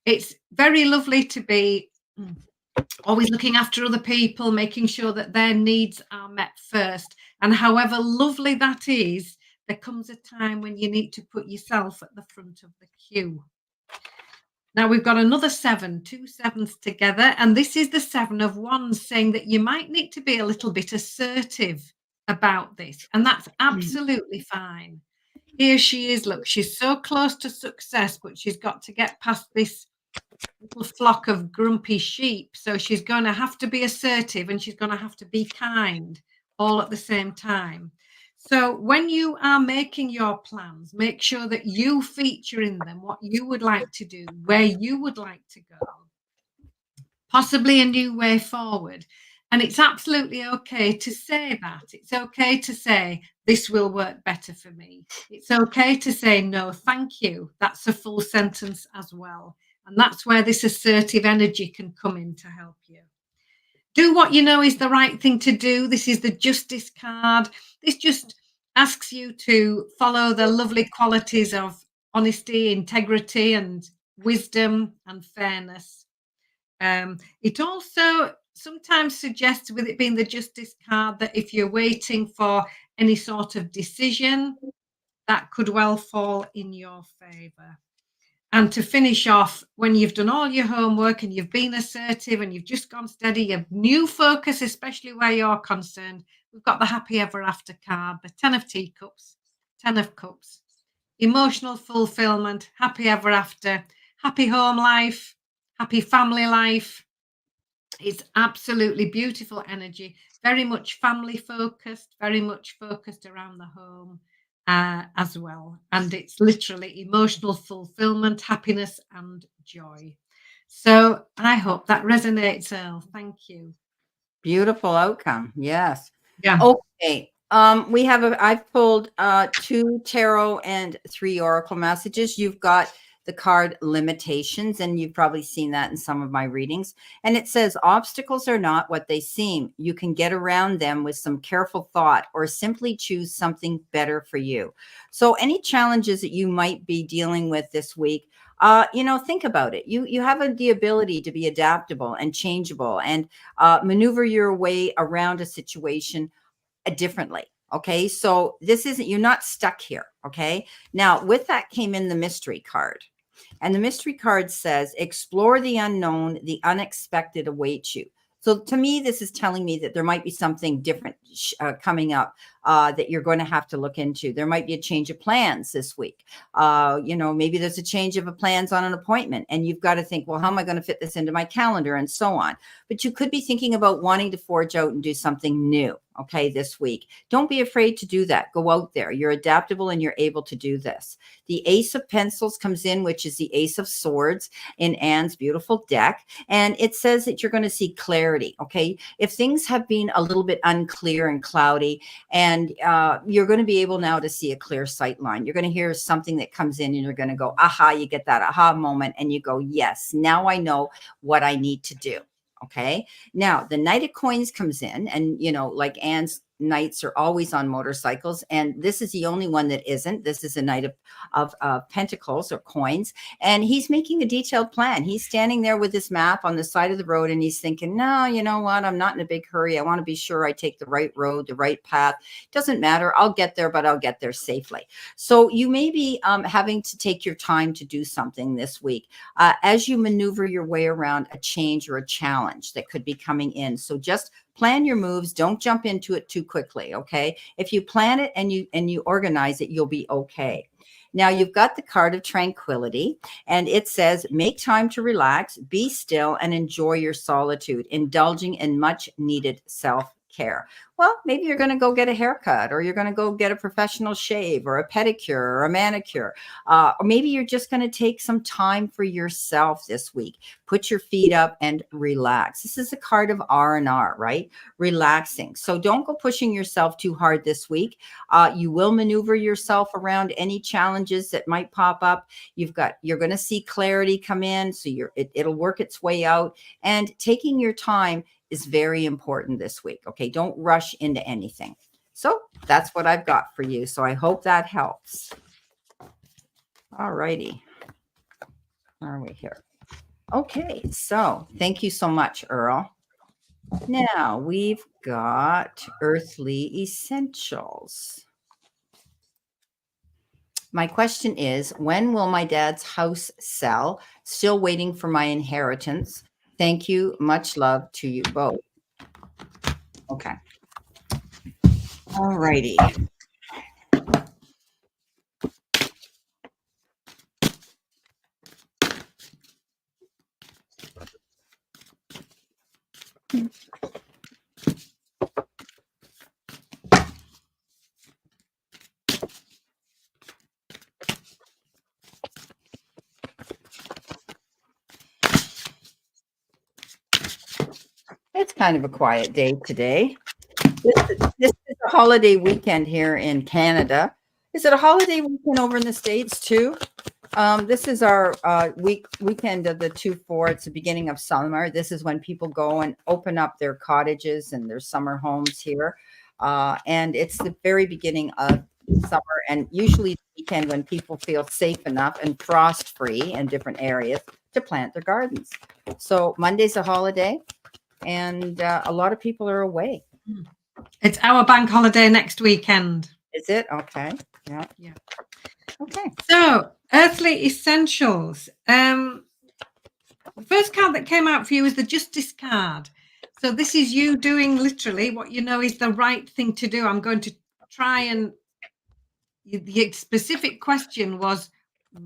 It's very lovely to be always looking after other people, making sure that their needs are met first. And however lovely that is, there comes a time when you need to put yourself at the front of the queue. Now we've got another seven, two sevens together, and this is the Seven of Wands, saying that you might need to be a little bit assertive about this, and that's absolutely fine. Here she is, look, she's so close to success, but she's got to get past this little flock of grumpy sheep. So she's going to have to be assertive, and she's going to have to be kind all at the same time. So when you are making your plans, make sure that you feature in them what you would like to do, where you would like to go, possibly a new way forward. And it's absolutely okay to say that. It's okay to say, this will work better for me. It's okay to say, no, thank you. That's a full sentence as well. And that's where this assertive energy can come in to help you. Do what you know is the right thing to do. This is the Justice card. This just asks you to follow the lovely qualities of honesty, integrity, and wisdom and fairness. It also sometimes suggests, with it being the Justice card, that if you're waiting for any sort of decision, that could well fall in your favor. And to finish off, when you've done all your homework and you've been assertive and you've just gone steady, your new focus, especially where you're concerned, we've got the happy ever after card, the 10 of teacups, 10 of cups, emotional fulfillment, happy ever after, happy home life, happy family life. It's absolutely beautiful energy, very much family focused, very much focused around the home as well. And it's literally emotional fulfillment, happiness, and joy. So I hope that resonates, Earl. Thank you. Beautiful outcome. Yes. Yeah. Okay. I've pulled 2 tarot and 3 oracle messages. You've got the card limitations, and you've probably seen that in some of my readings. And it says obstacles are not what they seem. You can get around them with some careful thought or simply choose something better for you. So any challenges that you might be dealing with this week, think about it. You have the ability to be adaptable and changeable and maneuver your way around a situation differently. Okay. So you're not stuck here. Okay. Now, with that came in the mystery card. And the mystery card says, explore the unknown, the unexpected awaits you. So to me, this is telling me that there might be something different coming up that you're going to have to look into. There might be a change of plans this week. Maybe there's a change of plans on an appointment and you've got to think, well, how am I going to fit this into my calendar and so on? But you could be thinking about wanting to forge out and do something new. Okay, this week. Don't be afraid to do that. Go out there. You're adaptable and you're able to do this. The Ace of Pencils comes in, which is the Ace of Swords in Anne's beautiful deck. And it says that you're going to see clarity. Okay, if things have been a little bit unclear and cloudy, and you're going to be able now to see a clear sight line. You're going to hear something that comes in and you're going to go, aha, you get that aha moment and you go, yes, now I know what I need to do. Okay. Now the Knight of Coins comes in, and like Anne's knights are always on motorcycles, and this is the only one that isn't. This is a Knight of Pentacles or coins, and he's making a detailed plan. He's standing there with this map on the side of the road, and he's thinking, no, you know what? I'm not in a big hurry. I want to be sure I take the right road, the right path. Doesn't matter. I'll get there, but I'll get there safely. So you may be having to take your time to do something this week as you maneuver your way around a change or a challenge that could be coming in. So just plan your moves. Don't jump into it too quickly. Okay. If you plan it and you organize it, you'll be okay. Now you've got the card of tranquility, and it says, make time to relax, be still, and enjoy your solitude, indulging in much needed self-care. Well, maybe you're going to go get a haircut, or you're going to go get a professional shave or a pedicure or a manicure. Or maybe you're just going to take some time for yourself this week. Put your feet up and relax. This is a card of R&R, right? Relaxing. So don't go pushing yourself too hard this week. You will maneuver yourself around any challenges that might pop up. You're going to see clarity come in. So it'll work its way out, and taking your time is very important this week. Okay. Don't rush into anything. So that's what I've got for you. So I hope that helps. All righty. Where are we here? Okay. So thank you so much, Earl. Now we've got Earthly Essentials. My question is, when will my dad's house sell? Still waiting for my inheritance. Thank you. Much love to you both. Okay. All righty. It's kind of a quiet day today. This is a holiday weekend here in Canada. Is it a holiday weekend over in the States too? This is our weekend of the 2/4. It's the beginning of summer. This is when people go and open up their cottages and their summer homes here. And it's the very beginning of summer, and usually the weekend when people feel safe enough and frost free in different areas to plant their gardens. So Monday's a holiday, and a lot of people are away. It's our bank holiday next weekend. Is it? Okay. Yeah. Yeah. Okay. So Earthly Essentials. The first card that came out for you is the Justice card. So this is you doing literally what you know is the right thing to do. I'm going to try and the specific question was,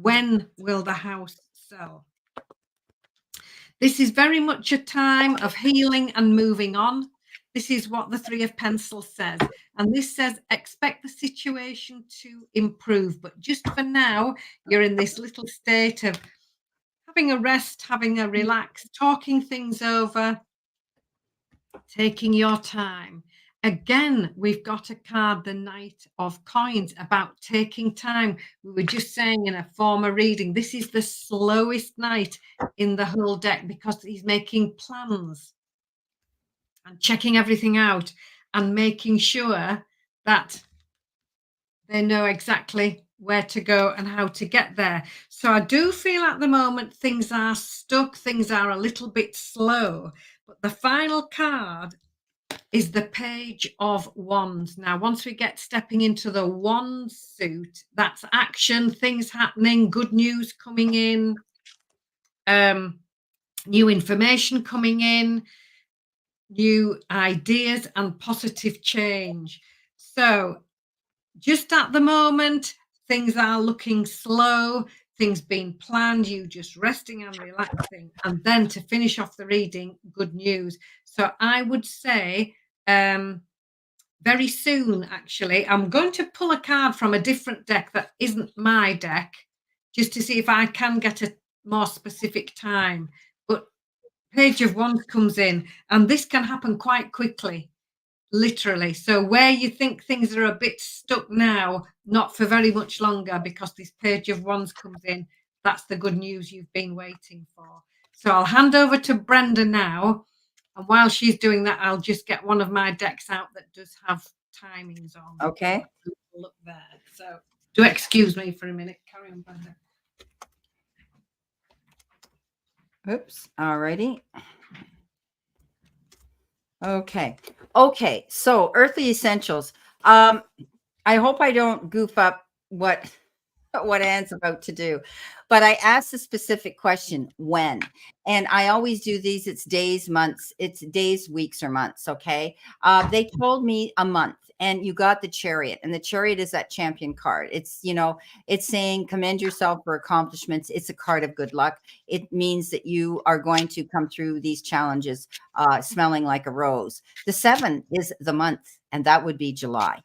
when will the house sell? This is very much a time of healing and moving on. This is what the Three of Pencils says. And this says, expect the situation to improve. But just for now, you're in this little state of having a rest, having a relax, talking things over, taking your time. Again, we've got a card, the Knight of Coins, about taking time. We were just saying in a former reading, this is the slowest knight in the whole deck because he's making plans and checking everything out and making sure that they know exactly where to go and how to get there. So I do feel at the moment things are stuck, things are a little bit slow. But the final card is the Page of Wands. Now, once we get stepping into the wand suit, that's action, things happening, good news coming in, new information coming in, new ideas and positive change. So just at the moment, things are looking slow, things being planned, you just resting and relaxing. And then to finish off the reading, good news. So I would say very soon, actually, I'm going to pull a card from a different deck that isn't my deck, just to see if I can get a more specific time. But Page of Wands comes in, and this can happen quite quickly. Literally. So where you think things are a bit stuck now, not for very much longer, because this Page of Wands comes in, that's the good news you've been waiting for. So I'll hand over to Brenda now. And while she's doing that, I'll just get one of my decks out that does have timings on. Okay. Look there. So do excuse me for a minute. Carry on, Brenda. Oops. All righty. Okay. So Earthly Essentials. I hope I don't goof up what Anne's about to do, but I asked a specific question, when, and I always do these. It's days, months, it's days, weeks, or months. Okay. They told me a month, and you got the Chariot, and the Chariot is that champion card. It's, it's saying commend yourself for accomplishments. It's a card of good luck. It means that you are going to come through these challenges smelling like a rose. The 7 is the month, and that would be July.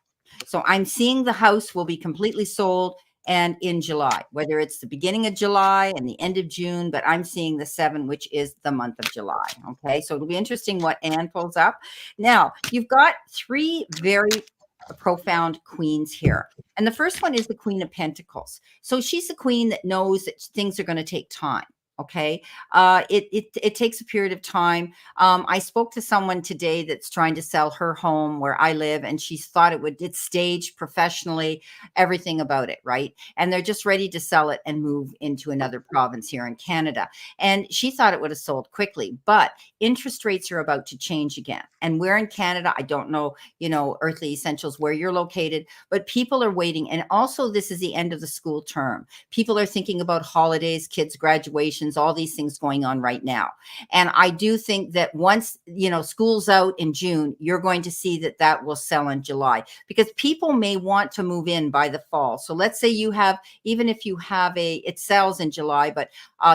So I'm seeing the house will be completely sold and in July, whether it's the beginning of July and the end of June, but I'm seeing the 7, which is the month of July. Okay. So it'll be interesting what Anne pulls up. Now you've got 3 very profound queens here. And the first one is the Queen of Pentacles. So she's a queen that knows that things are going to take time. Okay. It takes a period of time. I spoke to someone today that's trying to sell her home where I live, and she thought it's staged professionally, everything about it. Right. And they're just ready to sell it and move into another province here in Canada. And she thought it would have sold quickly, but interest rates are about to change again. And we're in Canada. I don't know, Earthly Essentials, where you're located, but people are waiting. And also this is the end of the school term. People are thinking about holidays, kids' graduations, all these things going on right now. And I do think that once, school's out in June, you're going to see that will sell in July, because people may want to move in by the fall. So let's say you have, even if you have it sells in July, but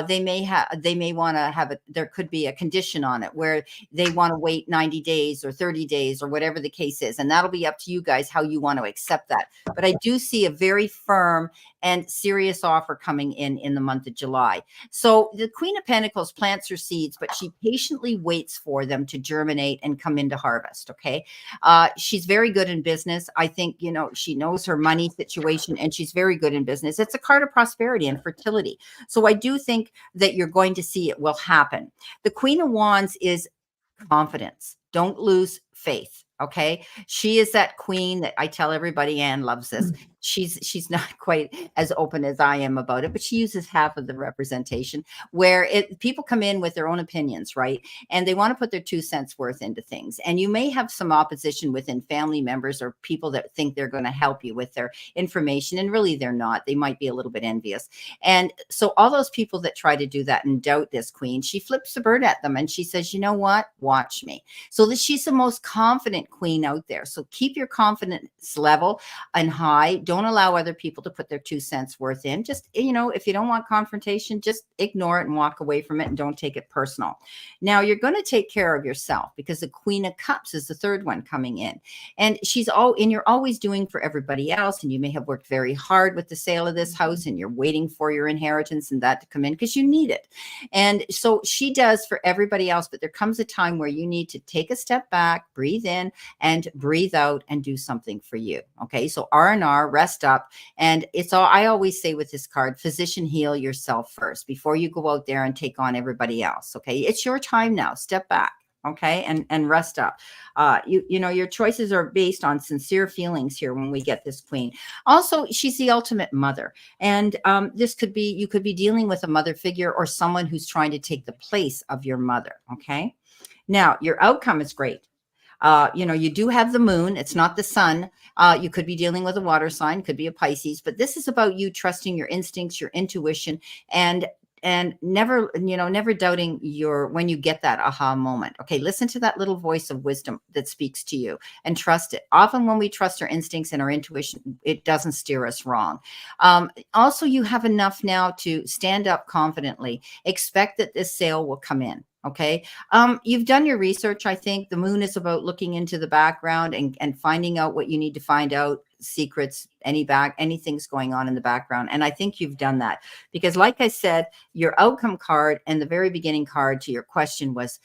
they may want to have there could be a condition on it where they want to wait 90 days or 30 days or whatever the case is. And that'll be up to you guys how you want to accept that. But I do see a very firm and serious offer coming in the month of July. So the Queen of Pentacles plants her seeds, but she patiently waits for them to germinate and come into harvest. Okay. She's very good in business. I think, she knows her money situation, and she's very good in business. It's a card of prosperity and fertility. So I do think that you're going to see it will happen. The Queen of Wands is confidence. Don't lose faith. Okay. She is that queen that I tell everybody. Anne loves this. She's not quite as open as I am about it, but she uses half of the representation where people come in with their own opinions, right? And they want to put their 2 cents worth into things. And you may have some opposition within family members or people that think they're going to help you with their information. And really they're not. They might be a little bit envious. And so all those people that try to do that and doubt this queen, she flips the bird at them and she says, you know what? Watch me. So that she's the most confident queen out there. So keep your confidence level and high. Don't allow other people to put their 2 cents worth in. Just, if you don't want confrontation, just ignore it and walk away from it and don't take it personal. Now you're going to take care of yourself because the Queen of Cups is the third one coming in. And you're always doing for everybody else. And you may have worked very hard with the sale of this house and you're waiting for your inheritance and that to come in because you need it. And so she does for everybody else, but there comes a time where you need to take a step back, breathe in and breathe out and do something for you. Okay. So R&R, rest up. And I always say with this card, physician, heal yourself first before you go out there and take on everybody else. Okay. It's your time now. Step back. Okay. And rest up. Your choices are based on sincere feelings here when we get this queen. Also, she's the ultimate mother. And you could be dealing with a mother figure or someone who's trying to take the place of your mother. Okay. Now, your outcome is great. You do have the moon. It's not the sun. You could be dealing with a water sign, could be a Pisces, but this is about you trusting your instincts, your intuition, and never doubting when you get that aha moment. Okay. Listen to that little voice of wisdom that speaks to you and trust it. Often when we trust our instincts and our intuition, it doesn't steer us wrong. Also, you have enough now to stand up confidently. Expect that this sale will come in. Okay. You've done your research. I think the moon is about looking into the background and finding out what you need to find out, secrets, anything's going on in the background. And I think you've done that because like I said, your outcome card and the very beginning card to your question was,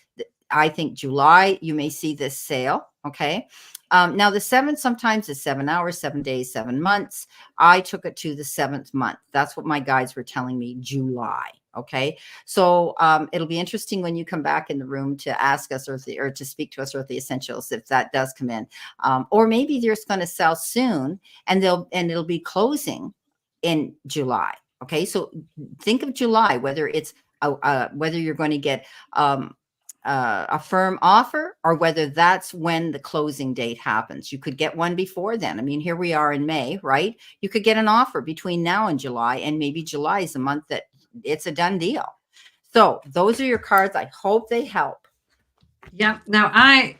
I think July, you may see this sale. Okay. Now the 7 sometimes is 7 hours, 7 days, 7 months. I took it to the 7th month. That's what my guides were telling me, July. Okay. So it'll be interesting when you come back in the room to ask us or to speak to us or the essentials, if that does come in. Or maybe they're just going to sell soon and it'll be closing in July. Okay. So think of July, whether it's whether you're going to get a firm offer or whether that's when the closing date happens. You could get one before then. I mean, here we are in May, right? You could get an offer between now and July, and maybe July is a month that it's a done deal. So those are your cards. I hope they help. Yeah. Now I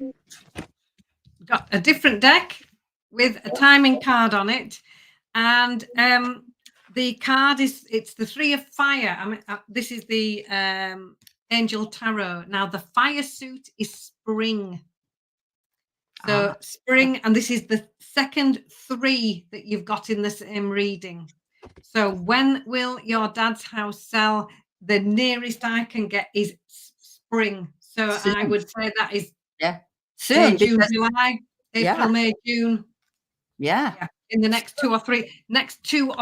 got a different deck with a timing card on it. And the card it's the 3 of fire. I mean, this is the Angel Tarot. Now the fire suit is spring. So spring, and this is the second 3 that you've got in the same reading. So when will your dad's house sell? The nearest I can get is spring. So soon. I would say that is soon. June, July, April, May, June. Yeah. In the next 2 or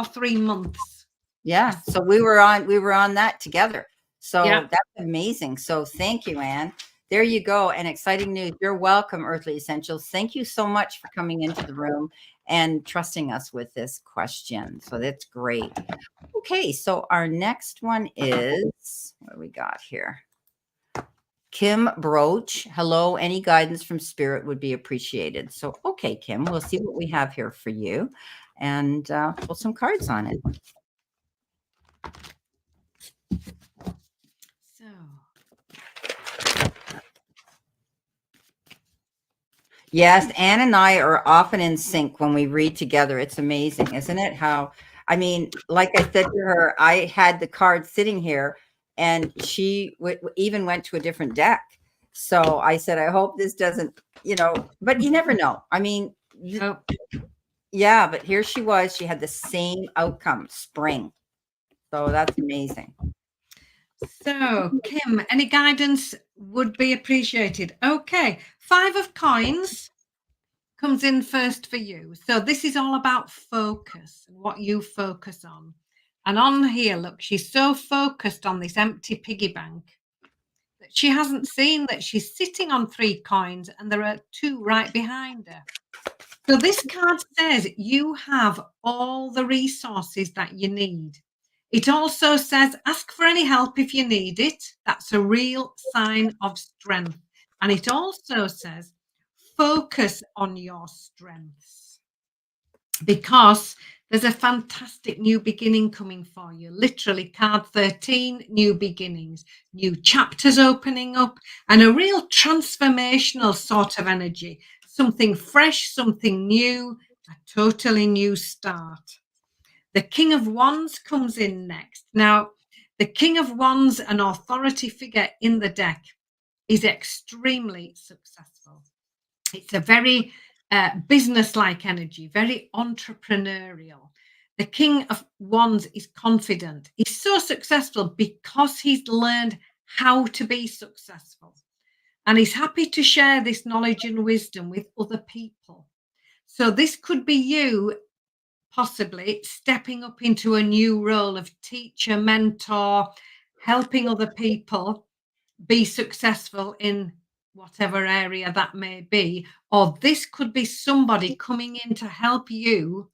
3 months. Yeah. So we were on that together. So that's amazing. So thank you, Anne. There you go. And exciting news. You're welcome, Earthly Essentials. Thank you so much for coming into the room and trusting us with this question. So that's great. Okay. So our next one is, what do we got here? Kim Broach. Hello. Any guidance from spirit would be appreciated. So, okay, Kim, we'll see what we have here for you and pull some cards on it. So, yes, Anne and I are often in sync when we read together. It's amazing, isn't it? I mean, like I said to her, I had the card sitting here and she even went to a different deck. So I said, I hope this doesn't, but you never know. I mean, yeah, but here she was. She had the same outcome, spring. So that's amazing. So, Kim, any guidance would be appreciated. Okay, 5 of coins comes in first for you. So this is all about focus and what you focus on. And on here, look, she's so focused on this empty piggy bank that that she hasn't seen that she's sitting on 3 coins and there are 2 right behind her. So this card says you have all the resources that you need. It also says ask for any help if you need it. That's a real sign of strength. And it also says focus on your strengths, because there's a fantastic new beginning coming for you. Literally, card 13, new beginnings, new chapters opening up, and a real transformational sort of energy. Something fresh, something new, a totally new start. The King of Wands comes in next. Now, the King of Wands, an authority figure in the deck, is extremely successful. It's a very business-like energy, very entrepreneurial. The King of Wands is confident. He's so successful because he's learned how to be successful. And he's happy to share this knowledge and wisdom with other people. So this could be you possibly stepping up into a new role of teacher, mentor, helping other people be successful in whatever area that may be. Or this could be somebody coming in to help you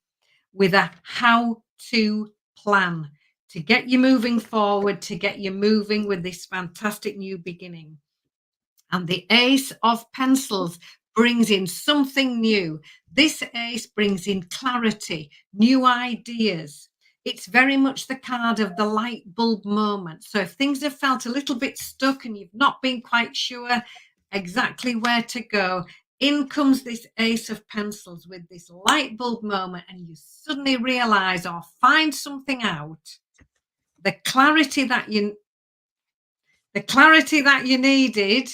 with a how-to plan to get you moving forward, to get you moving with this fantastic new beginning. And the Ace of Pencils brings in something new. This ace brings in clarity, new ideas. It's very much the card of the light bulb moment. So if things have felt a little bit stuck and you've not been quite sure exactly where to go, in comes this Ace of Pencils with this light bulb moment, and you suddenly realize or find something out. The clarity that you needed,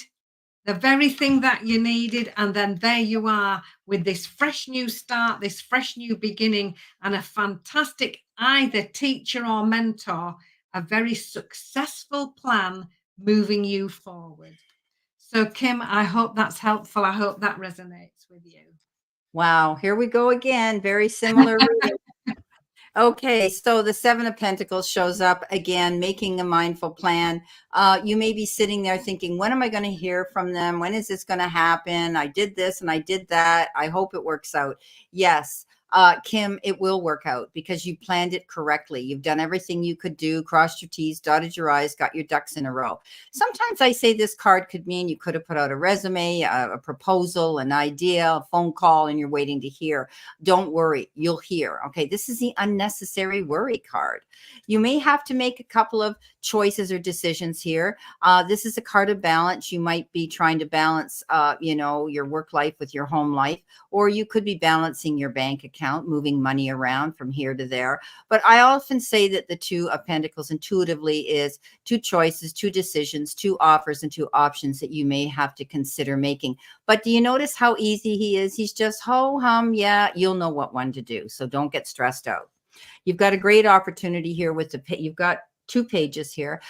the very thing that you needed, and then there you are with this fresh new start, this fresh new beginning, and a fantastic either teacher or mentor, a very successful plan moving you forward. So Kim, I hope that's helpful. I hope that resonates with you. Wow, here we go again. Very similar. Okay, so the Seven of Pentacles shows up again, making a mindful plan. You may be sitting there thinking, when am I going to hear from them? When is this going to happen? I did this and I did that. I hope it works out. Yes, Kim, it will work out because you planned it correctly. You've done everything you could do, crossed your T's, dotted your I's, got your ducks in a row. Sometimes I say this card could mean you could have put out a resume, a proposal, an idea, a phone call, and you're waiting to hear. Don't worry, you'll hear. Okay, this is the unnecessary worry card. You may have to make a couple of choices or decisions here. This is a card of balance. You might be trying to balance, your work life with your home life, or you could be balancing your bank account, moving money around from here to there. But I often say that the Two of Pentacles intuitively is two choices, two decisions, two offers, and two options that you may have to consider making. But do you notice how easy he is? He's just ho-hum. Yeah, you'll know what one to do. So don't get stressed out. You've got a great opportunity here with you've got 2 pages here.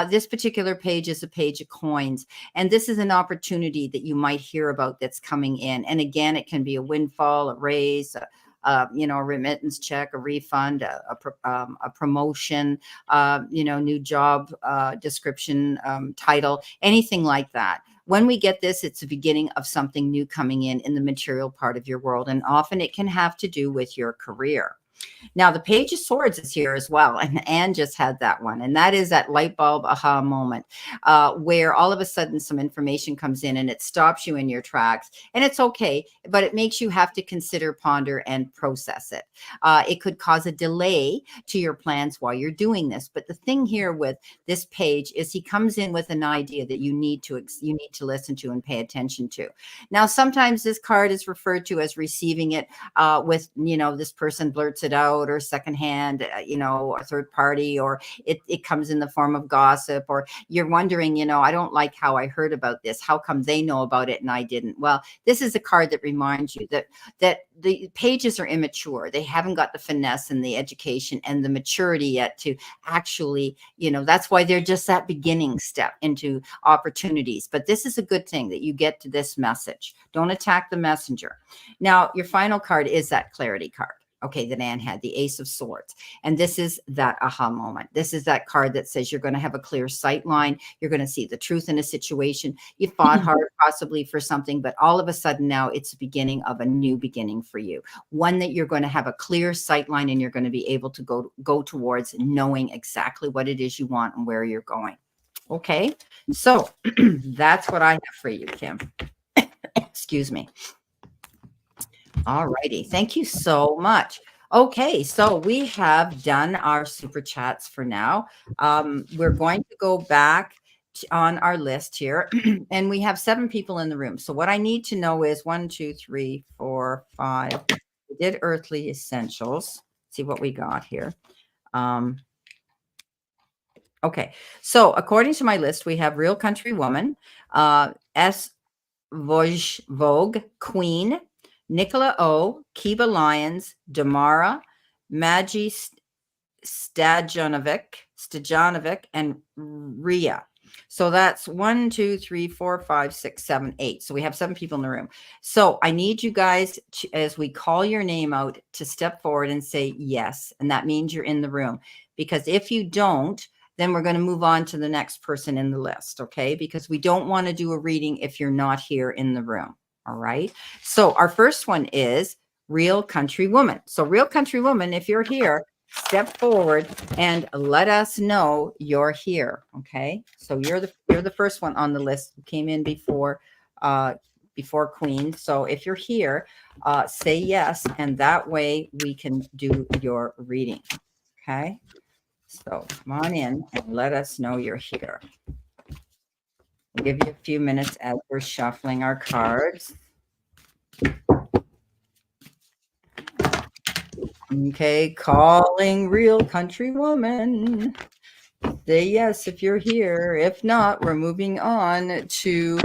This particular page is a page of coins, and this is an opportunity that you might hear about that's coming in. And again, it can be a windfall, a raise, a remittance check, a refund, a promotion, new job description, title, anything like that. When we get this, it's the beginning of something new coming in the material part of your world, and often it can have to do with your career. Now, the Page of Swords is here as well, and Anne just had that one, and that is that light bulb aha moment where all of a sudden some information comes in and it stops you in your tracks, and it's okay, but it makes you have to consider, ponder, and process it. It could cause a delay to your plans while you're doing this, but the thing here with this page is he comes in with an idea that you need to listen to and pay attention to. Now, sometimes this card is referred to as receiving it with, this person blurts it out, or secondhand, a third party, or it comes in the form of gossip, or you're wondering, I don't like how I heard about this. How come they know about it and I didn't? Well, this is a card that reminds you that the pages are immature. They haven't got the finesse and the education and the maturity yet to actually, that's why they're just that beginning step into opportunities. But this is a good thing that you get to this message. Don't attack the messenger. Now, your final card is that clarity card. okay, that Anne had, the Ace of Swords. And this is that aha moment. This is that card that says you're going to have a clear sight line. You're going to see the truth in a situation. You fought hard possibly for something, but all of a sudden now it's the beginning of a new beginning for you. One that you're going to have a clear sight line, and you're going to be able to go towards knowing exactly what it is you want and where you're going. Okay, so that's what I have for you, Kim. Excuse me. All righty. Thank you so much. Okay, so we have done our super chats for now. We're going to go back on our list here, and we have 7 people in the room. So what I need to know is 1, 2, 3, 4, 5. We did earthly essentials. See what we got here. Okay, so according to my list, we have Real Country Woman, S. Vogue, Queen, Nicola O, Kiba Lyons, Damara, Maggie Stajanovic, and Ria. So that's 1, 2, 3, 4, 5, 6, 7, 8. So we have 7 people in the room. So I need you guys, as we call your name out, to step forward and say yes. And that means you're in the room. Because if you don't, then we're going to move on to the next person in the list, okay? Because we don't want to do a reading if you're not here in the room, all right? So our first one is Real Country Woman. So Real Country Woman, if you're here, step forward and let us know you're here, okay? So you're the first one on the list who came in before Queen. So if you're here, say yes, and that way we can do your reading, okay? So come on in and let us know you're here. We'll give you a few minutes as we're shuffling our cards. Okay, calling Real Country Woman. Say yes if you're here. If not, we're moving on to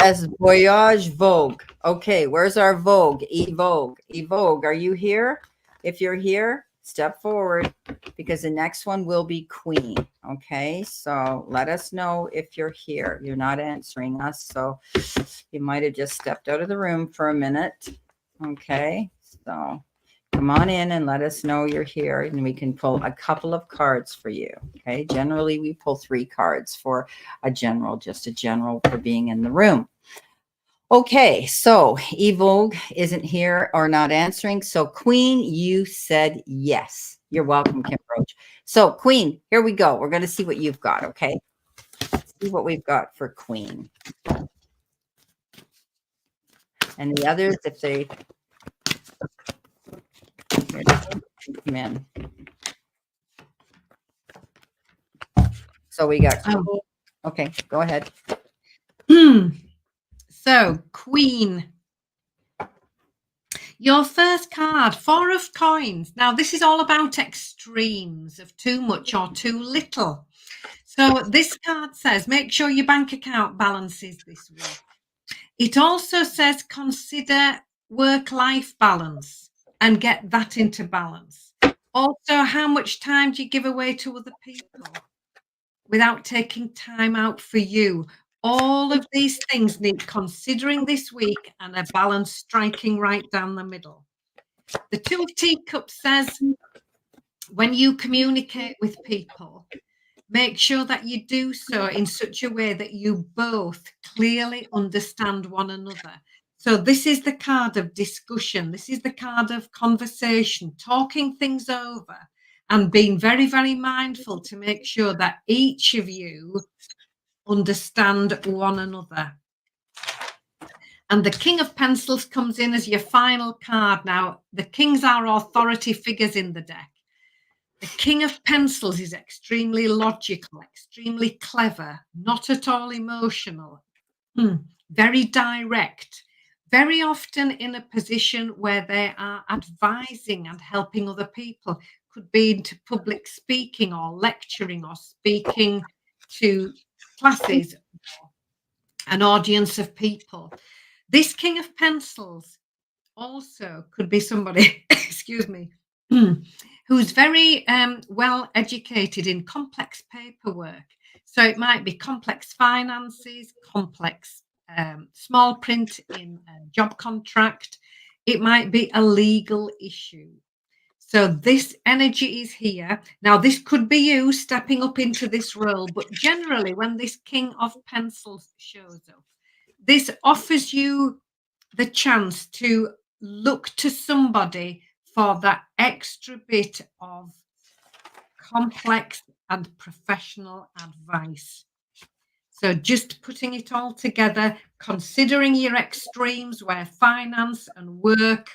Es Voyage Vogue. Okay, where's our Vogue? Evogue. Evogue, are you here? If you're here, step forward, because the next one will be Queen. Okay, so let us know if you're here. You're not answering us, so you might have just stepped out of the room for a minute. Okay, so come on in and let us know you're here, and we can pull a couple of cards for you. Okay, generally we pull 3 cards for a general, just a general for being in the room. Okay, so Evogue isn't here or not answering. So Queen, you said yes. You're welcome, Kim Roach. So Queen, here we go. We're going to see what you've got, okay? Let's see what we've got for Queen. And the others, if they come in. So we got, okay, go ahead. So, Queen. Your first card, 4 of coins. Now, this is all about extremes of too much or too little. So this card says, make sure your bank account balances this week. It also says, consider work-life balance and get that into balance. Also, how much time do you give away to other people without taking time out for you? All of these things need considering this week, and a balance striking right down the middle. The 2 of Teacups says, when you communicate with people, make sure that you do so in such a way that you both clearly understand one another. So this is the card of discussion. This is the card of conversation, talking things over and being very, very mindful to make sure that each of you understand one another. And the King of Pencils comes in as your final card. Now, the kings are authority figures in the deck. The King of Pencils is extremely logical, extremely clever, not at all emotional, very direct, very often in a position where they are advising and helping other people. Could be into public speaking or lecturing or speaking to classes, an audience of people. This King of Pencils also could be somebody, excuse me, who's very well educated in complex paperwork. So it might be complex finances, complex small print in a job contract. It might be a legal issue. So this energy is here. Now, this could be you stepping up into this role, but generally, when this King of Pencils shows up, this offers you the chance to look to somebody for that extra bit of complex and professional advice. So just putting it all together, considering your extremes where finance and work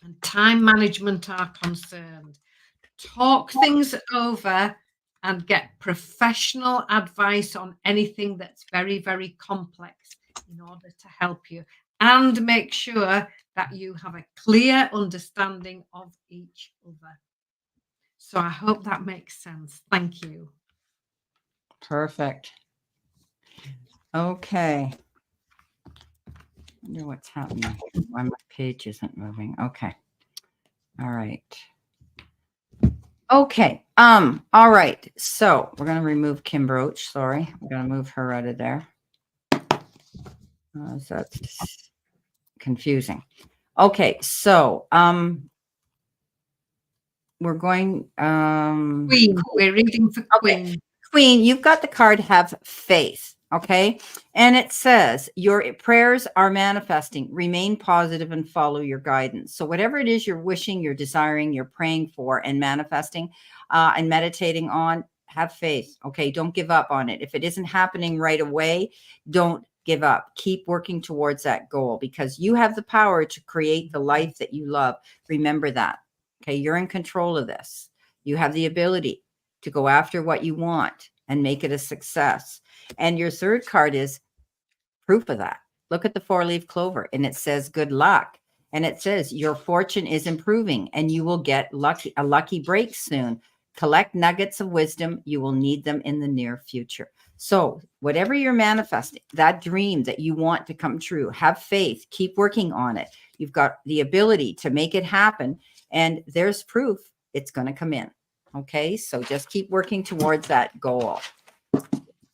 and time management are concerned. Talk things over and get professional advice on anything that's very, very complex in order to help you. And make sure that you have a clear understanding of each other. So I hope that makes sense. Thank you. Perfect. Okay. I wonder what's happening. Why my page isn't moving. Okay. All right. Okay. All right. So we're going to remove Kim Broach. Sorry. We're going to move her out of there. So that's confusing. Okay. So, we're going, Queen. We're reading for Queen. Okay. Queen, you've got the card Have Faith. Okay. And it says your prayers are manifesting. Remain positive and follow your guidance. So whatever it is you're wishing, you're desiring, you're praying for and manifesting and meditating on, have faith. Okay. Don't give up on it. If it isn't happening right away, don't give up. Keep working towards that goal because you have the power to create the life that you love. Remember that. Okay. You're in control of this. You have the ability to go after what you want and make it a success. And your third card is proof of that. Look at the 4-leaf clover and it says good luck. And it says your fortune is improving and you will get a lucky break soon. Collect nuggets of wisdom. You will need them in the near future. So whatever you're manifesting, that dream that you want to come true, have faith, keep working on it. You've got the ability to make it happen. And there's proof it's going to come in. Okay, so just keep working towards that goal.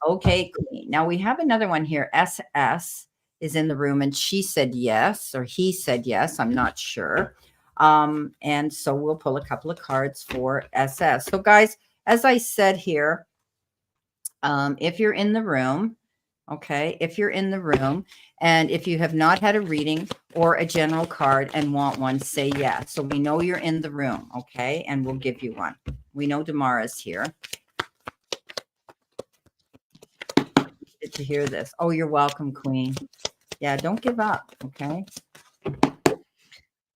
Okay, Queen. Now we have another one here. SS is in the room and she said yes, or he said yes. I'm not sure. And so we'll pull a couple of cards for SS. So guys, as I said here, if you're in the room, okay, if you're in the room and if you have not had a reading or a general card and want one, say yes. So we know you're in the room, okay, and we'll give you one. We know Damara's here. Good to hear this. Oh, you're welcome, Queen. Yeah, don't give up, okay?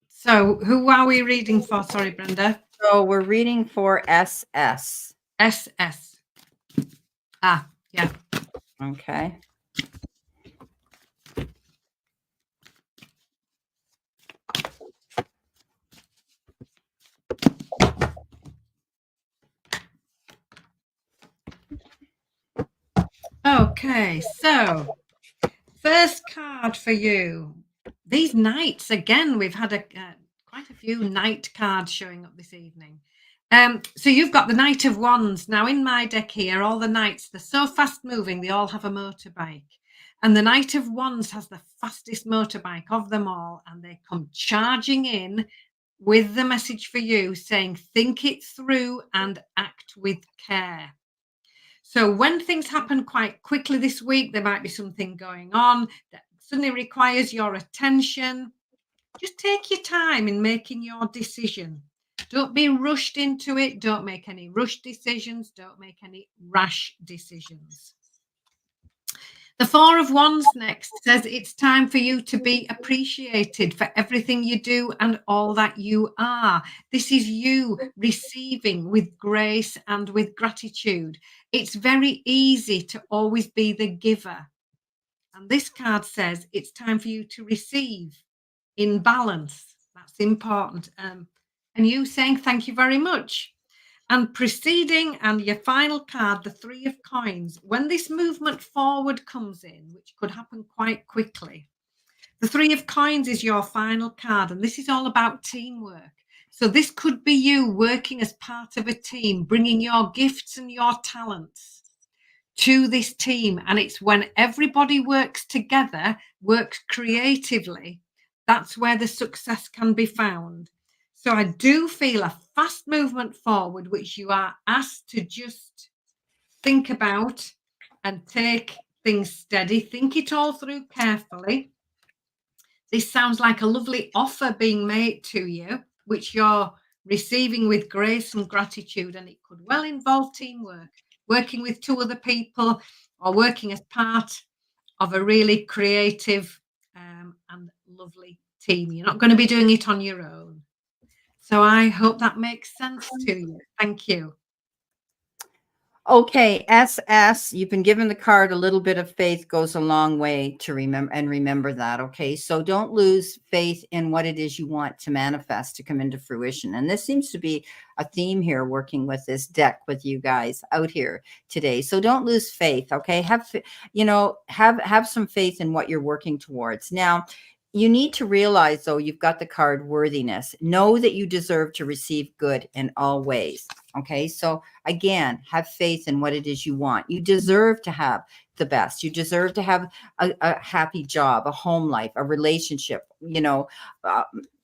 So who are we reading for? Sorry, Brenda. So we're reading for SS. SS. Ah, yeah. Okay. Okay, so first card for you. These knights, again, we've had quite a few knight cards showing up this evening. So you've got the Knight of Wands. Now in my deck here, all the knights, they're so fast moving, they all have a motorbike. And the Knight of Wands has the fastest motorbike of them all. And they come charging in with the message for you saying, think it through and act with care. So when things happen quite quickly this week, there might be something going on that suddenly requires your attention. Just take your time in making your decision. Don't be rushed into it. Don't make any rushed decisions. Don't make any rash decisions. The Four of Wands next says it's time for you to be appreciated for everything you do and all that you are. This is you receiving with grace and with gratitude. It's very easy to always be the giver. And this card says it's time for you to receive in balance. That's important. And you saying thank you very much. And preceding and your final card, the Three of Coins, when this movement forward comes in, which could happen quite quickly, the Three of Coins is your final card. And this is all about teamwork. So this could be you working as part of a team, bringing your gifts and your talents to this team. And it's when everybody works together, works creatively, that's where the success can be found. So I do feel a fast movement forward, which you are asked to just think about and take things steady. Think it all through carefully. This sounds like a lovely offer being made to you, which you're receiving with grace and gratitude. And it could well involve teamwork, working with two other people, or working as part of a really creative and lovely team. You're not going to be doing it on your own. So I hope that makes sense to you. Thank you. Okay, SS, you've been given the card. A little bit of faith goes a long way to remember that. Okay, so don't lose faith in what it is you want to manifest to come into fruition. And this seems to be a theme here, working with this deck with you guys out here today. So don't lose faith. Okay, have some faith in what you're working towards. Now, you need to realize, though, you've got the card worthiness. Know that you deserve to receive good in all ways. Okay, so again, have faith in what it is you want. You deserve to have the best. You deserve to have a happy job, a home life, a relationship,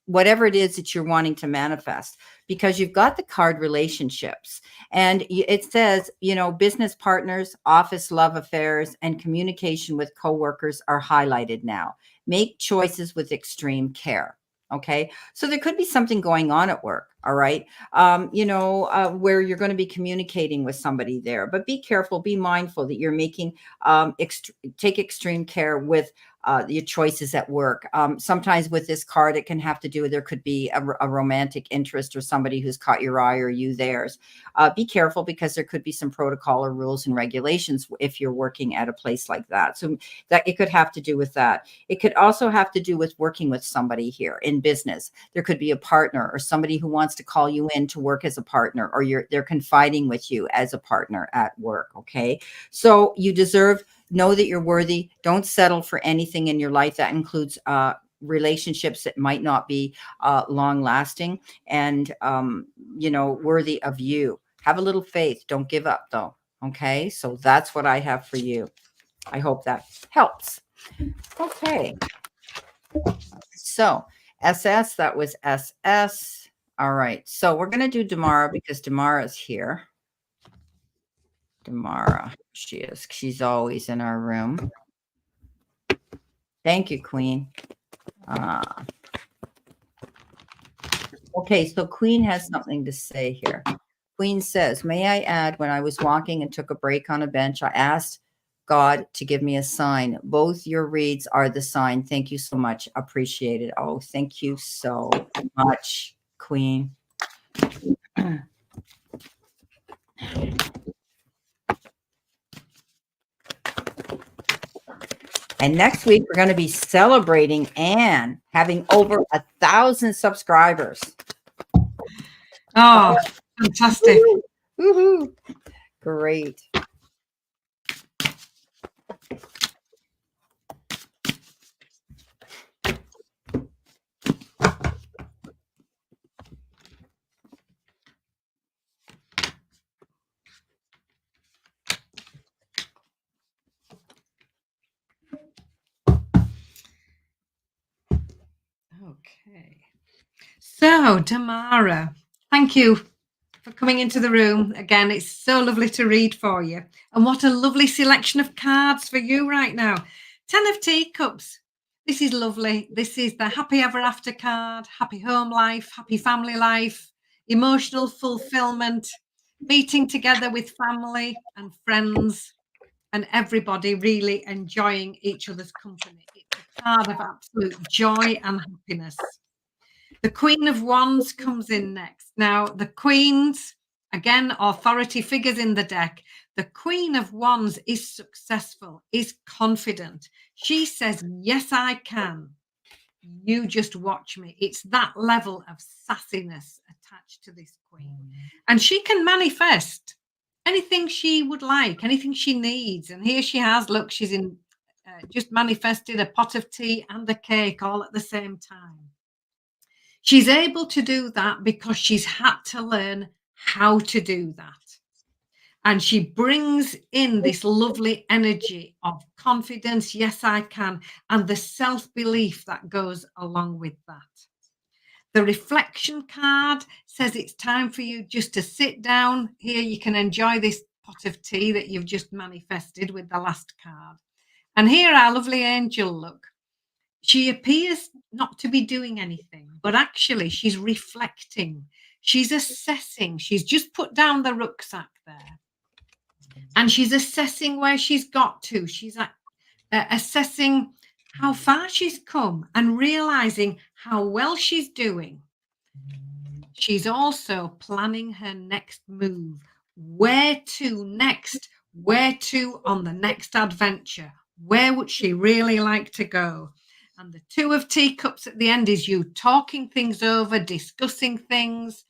whatever it is that you're wanting to manifest, because you've got the card relationships. And it says, business partners, office love affairs, and communication with coworkers are highlighted now. Make choices with extreme care. Okay. So there could be something going on at work. All right. Where you're going to be communicating with somebody there, but be careful, be mindful that you're making, take extreme care with your choices at work. Sometimes with this card, it can have to do with, there could be a romantic interest or somebody who's caught your eye or you theirs. Be careful, because there could be some protocol or rules and regulations if you're working at a place like that. So that it could have to do with that. It could also have to do with working with somebody here in business. There could be a partner or somebody who wants to call you in to work as a partner, or they're confiding with you as a partner at work. Okay. So you know that you're worthy. Don't settle for anything in your life. That includes relationships that might not be long lasting, and worthy of you. Have a little faith. Don't give up, though. Okay. So that's what I have for you. I hope that helps. Okay. So SS, that was SS. All right. So we're going to do Damara, because Damara's here. Damara, she is. She's always in our room. Thank you, Queen. Okay, so Queen has something to say here. Queen says, may I add, when I was walking and took a break on a bench, I asked God to give me a sign. Both your reads are the sign. Thank you so much. Appreciate it. Oh, thank you so much, Queen. And next week, we're going to be celebrating Anne having over 1,000 subscribers. Oh, fantastic. Woohoo. Great. Okay. So, Tamara, thank you for coming into the room. Again, it's so lovely to read for you. And what a lovely selection of cards for you right now. 10 of Teacups. This is lovely. This is the happy ever after card, happy home life, happy family life, emotional fulfillment, meeting together with family and friends, and everybody really enjoying each other's company. It's a card of absolute joy and happiness. The Queen of Wands comes in next. Now, the Queens, again, authority figures in the deck. The Queen of Wands is successful, is confident. She says, yes, I can. You just watch me. It's that level of sassiness attached to this Queen. And she can manifest anything she would like, anything she needs. And here she has, look, she's in just manifested a pot of tea and a cake all at the same time. She's able to do that because she's had to learn how to do that. And she brings in this lovely energy of confidence, yes, I can, and the self-belief that goes along with that. The reflection card says it's time for you just to sit down. Here you can enjoy this pot of tea that you've just manifested with the last card. And here our lovely angel, look. She appears not to be doing anything, but actually she's reflecting. She's assessing. She's just put down the rucksack there. And she's assessing where she's got to. She's assessing how far she's come and realizing how well she's doing. She's also planning her next move. Where to next? Where to on the next adventure? Where would she really like to go? And the Two of Teacups at the end is you talking things over, discussing things,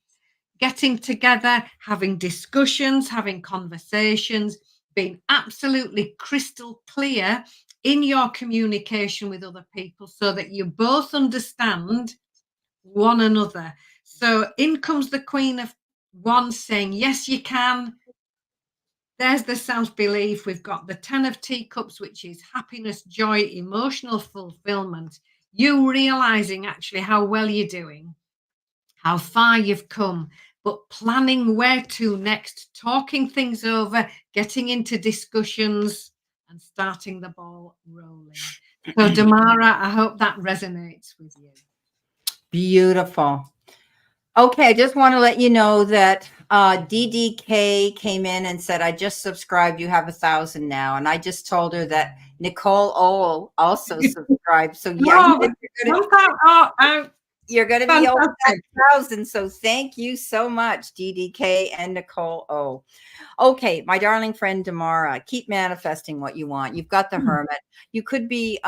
getting together, having discussions, having conversations, being absolutely crystal clear in your communication with other people so that you both understand one another. So in comes the Queen of Wands saying, yes, you can. There's the self-belief. We've got the Ten of Teacups, which is happiness, joy, emotional fulfillment. You realizing actually how well you're doing, how far you've come, but planning where to next, talking things over, getting into discussions and starting the ball rolling. So Damara, I hope that resonates with you. Beautiful. Okay, I just want to let you know that DDK came in and said, I just subscribed. You have 1,000 now. And I just told her that Nicole O also subscribed. So yeah, you're going to be over 1,000. So thank you so much, DDK and Nicole O. Okay, my darling friend Damara, keep manifesting what you want. You've got the Hermit. You could be,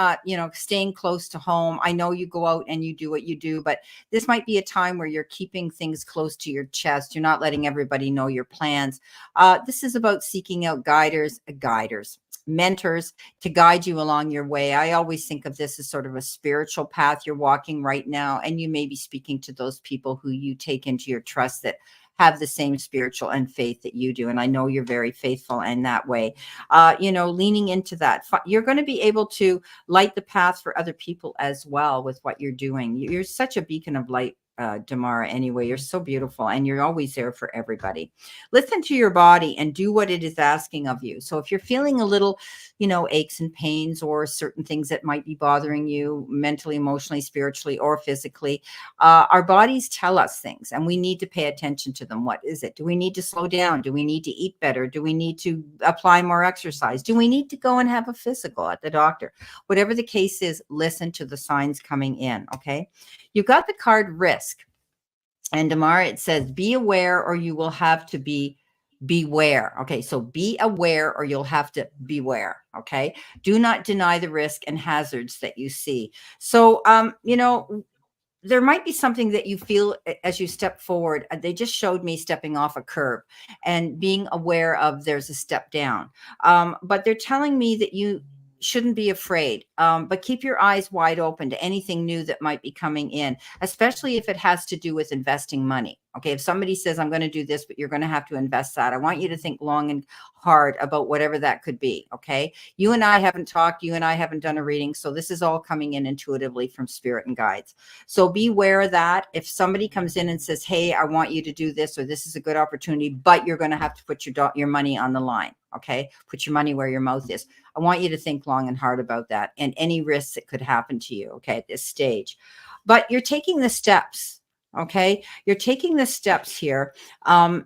staying close to home. I know you go out and you do what you do, but this might be a time where you're keeping things close to your chest. You're not letting everybody know your plans. This is about seeking out guiders, mentors to guide you along your way. I always think of this as sort of a spiritual path you're walking right now, and you may be speaking to those people who you take into your trust that have the same spiritual and faith that you do. And I know you're very faithful in that way. Leaning into that, you're going to be able to light the path for other people as well with what you're doing. You're such a beacon of light, Damara, anyway. You're so beautiful and you're always there for everybody. Listen to your body and do what it is asking of you. So if you're feeling a little, aches and pains or certain things that might be bothering you mentally, emotionally, spiritually, or physically, our bodies tell us things and we need to pay attention to them. What is it? Do we need to slow down? Do we need to eat better? Do we need to apply more exercise? Do we need to go and have a physical at the doctor? Whatever the case is, listen to the signs coming in. Okay. You got the card risk. And Damara, it says, be aware or you will have to beware. Okay. So be aware or you'll have to beware. Okay. Do not deny the risk and hazards that you see. So, there might be something that you feel as you step forward. They just showed me stepping off a curb and being aware of there's a step down. But they're telling me that you shouldn't be afraid, but keep your eyes wide open to anything new that might be coming in, especially if it has to do with investing money. Okay, if somebody says, I'm going to do this, but you're going to have to invest that, I want you to think long and hard about whatever that could be. Okay, you and I haven't talked, you and I haven't done a reading, so this is all coming in intuitively from spirit and guides. So be aware of that. If somebody comes in and says, hey, I want you to do this, or this is a good opportunity, but you're going to have to put your money on the line. Okay, put your money where your mouth is. I want you to think long and hard about that and any risks that could happen to you. Okay, at this stage, but you're taking the steps. Okay, you're taking the steps here, and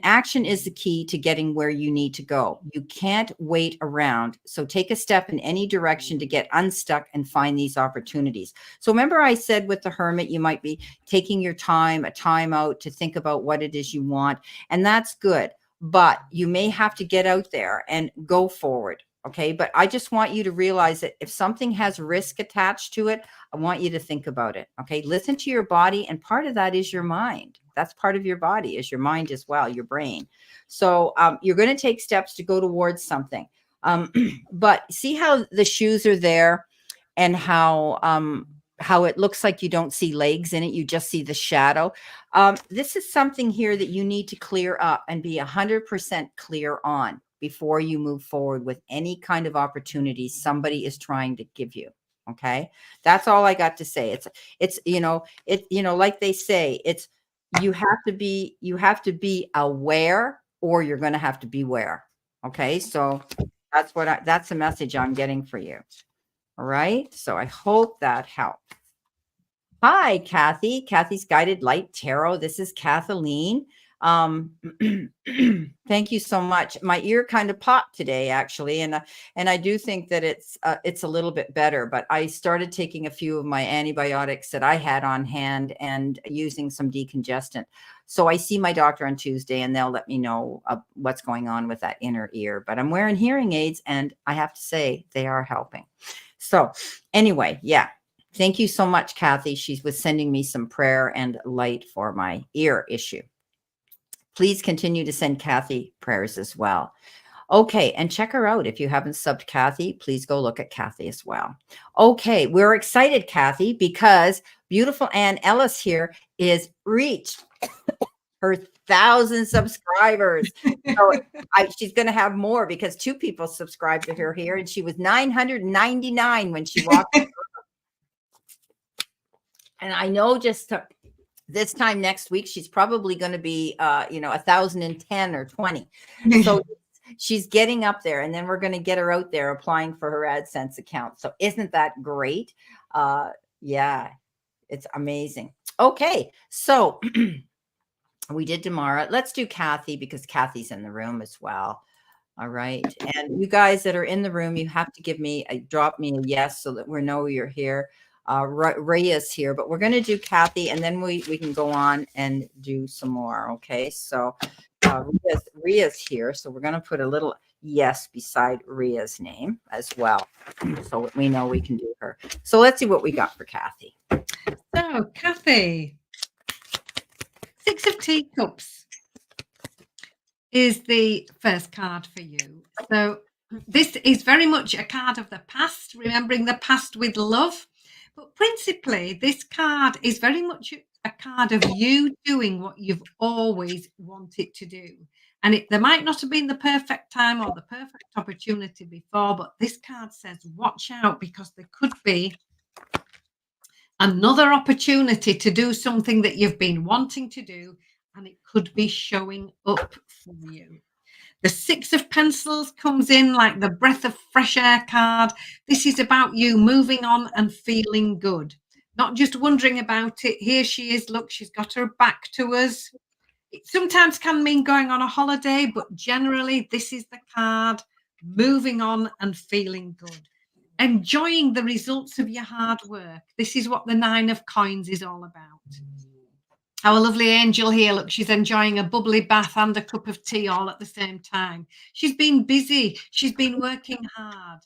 action is the key to getting where you need to go. You can't wait around. So take a step in any direction to get unstuck and find these opportunities. So remember I said with the Hermit, you might be taking your time, a time out to think about what it is you want. And that's good. But you may have to get out there and go forward. Okay. But I just want you to realize that if something has risk attached to it, I want you to think about it. Okay. Listen to your body. And part of that is your mind. That's part of your body, is your mind as well, your brain. So you're going to take steps to go towards something. But see how the shoes are there and how it looks like you don't see legs in it. You just see the shadow. This is something here that you need to clear up and be 100% clear on before you move forward with any kind of opportunities somebody is trying to give you. Okay. That's all I got to say. It's, like they say, it's, you have to be aware, or you're going to have to beware. Okay. So that's the message I'm getting for you. All right. So I hope that helped. Hi, Kathy. Kathy's Guided Light Tarot. This is Kathleen. Thank you so much. My ear kind of popped today, actually, and I do think that it's a little bit better. But I started taking a few of my antibiotics that I had on hand and using some decongestant. So I see my doctor on Tuesday, and they'll let me know what's going on with that inner ear. But I'm wearing hearing aids, and I have to say they are helping. So anyway, yeah. Thank you so much, Kathy. She was sending me some prayer and light for my ear issue. Please continue to send Kathy prayers as well. Okay, and check her out. If you haven't subbed Kathy, please go look at Kathy as well. Okay, we're excited, Kathy, because beautiful Ann Ellis here is reached her 1,000 subscribers. So she's going to have more, because 2 people subscribed to her here, and she was 999 when she walked. And I know just this time next week, she's probably going to be, 1,010 or 20. So she's getting up there, and then we're going to get her out there applying for her AdSense account. So isn't that great? Yeah, it's amazing. Okay. So we did Tamara. Let's do Kathy, because Kathy's in the room as well. All right. And you guys that are in the room, you have to drop me a yes so that we know you're here. Ray is here, but we're going to do Kathy, and then we can go on and do some more. Okay. So Ria's here. So we're going to put a little yes beside Ria's name as well, so we know we can do her. So let's see what we got for Kathy. So Kathy, 6 of Teacups is the first card for you. So this is very much a card of the past, remembering the past with love. But principally, this card is very much a card of you doing what you've always wanted to do. And there might not have been the perfect time or the perfect opportunity before, but this card says, watch out, because there could be another opportunity to do something that you've been wanting to do, and it could be showing up for you. The 6 of Pencils comes in like the breath of fresh air card. This is about you moving on and feeling good, not just wondering about it. Here she is. Look, she's got her back to us. It sometimes can mean going on a holiday, but generally this is the card, moving on and feeling good, enjoying the results of your hard work. This is what the 9 of Coins is all about. Our lovely angel here, look, she's enjoying a bubbly bath and a cup of tea all at the same time. She's been busy. She's been working hard.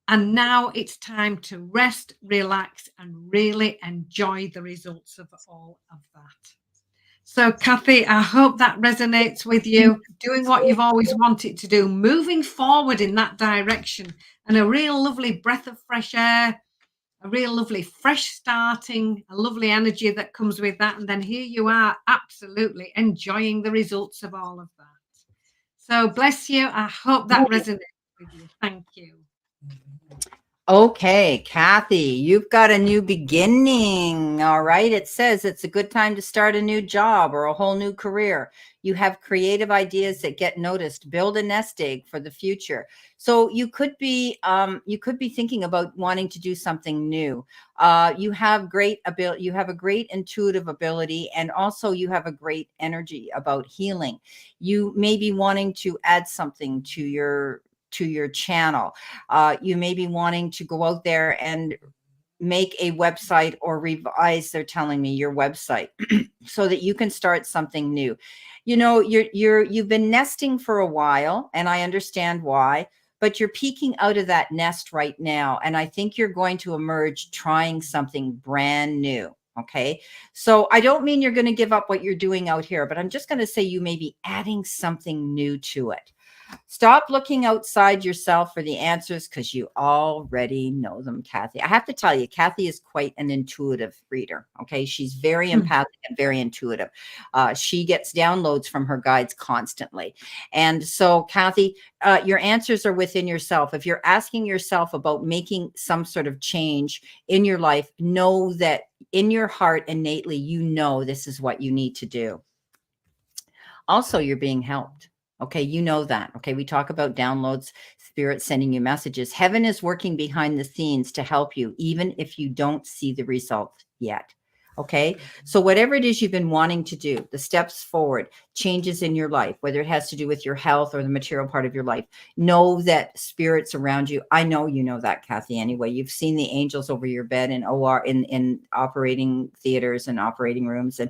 And now it's time to rest, relax, and really enjoy the results of all of that. So, Kathy, I hope that resonates with you. Doing what you've always wanted to do, moving forward in that direction, and a real lovely breath of fresh air, a real lovely fresh starting, a lovely energy that comes with that. And then here you are, absolutely enjoying the results of all of that. So bless you. I hope that resonates with you. Thank you. Okay, Kathy, you've got a new beginning. All right. It says it's a good time to start a new job or a whole new career. You have creative ideas that get noticed. Build a nest egg for the future. So you could be thinking about wanting to do something new. You have great ability. You have a great intuitive ability, and also you have a great energy about healing. You may be wanting to add something to your channel. You may be wanting to go out there and make a website or revise, they're telling me, your website so that you can start something new. You know, you've been nesting for a while, and I understand why, but you're peeking out of that nest right now. And I think you're going to emerge trying something brand new. Okay. So I don't mean you're going to give up what you're doing out here, but I'm just going to say you may be adding something new to it. Stop looking outside yourself for the answers because you already know them, Kathy. I have to tell you, Kathy is quite an intuitive reader. Okay. She's very empathic and very intuitive. She gets downloads from her guides constantly. And so, Kathy, your answers are within yourself. If you're asking yourself about making some sort of change in your life, know that in your heart, innately, you know this is what you need to do. Also, you're being helped. Okay, you know that. Okay, we talk about downloads, spirit sending you messages. Heaven is working behind the scenes to help you, even if you don't see the result yet. Okay, so whatever it is you've been wanting to do, the steps forward, changes in your life, whether it has to do with your health or the material part of your life, know that spirits around you. I know you know that, Kathy. Anyway, you've seen the angels over your bed in OR in operating theaters and operating rooms,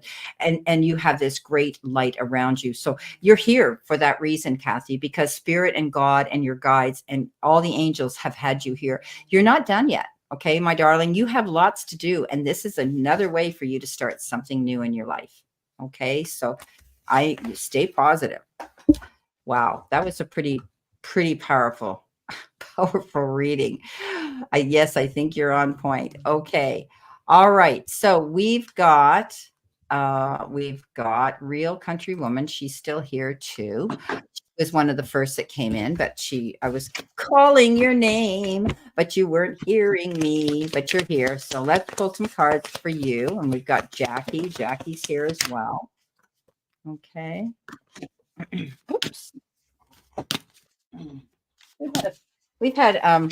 and you have this great light around you. So you're here for that reason, Kathy, because spirit and God and your guides and all the angels have had you here. You're not done yet. Okay, my darling, you have lots to do. And this is another way for you to start something new in your life. Okay, so you stay positive. Wow, that was a pretty powerful, powerful reading. Yes, I think you're on point. Okay. All right. So we've got Real Country Woman. She's still here too. She was one of the first that came in, but I was calling your name, but you weren't hearing me, but you're here. So let's pull some cards for you. And we've got Jackie. Jackie's here as well. Okay. Oops. We've had a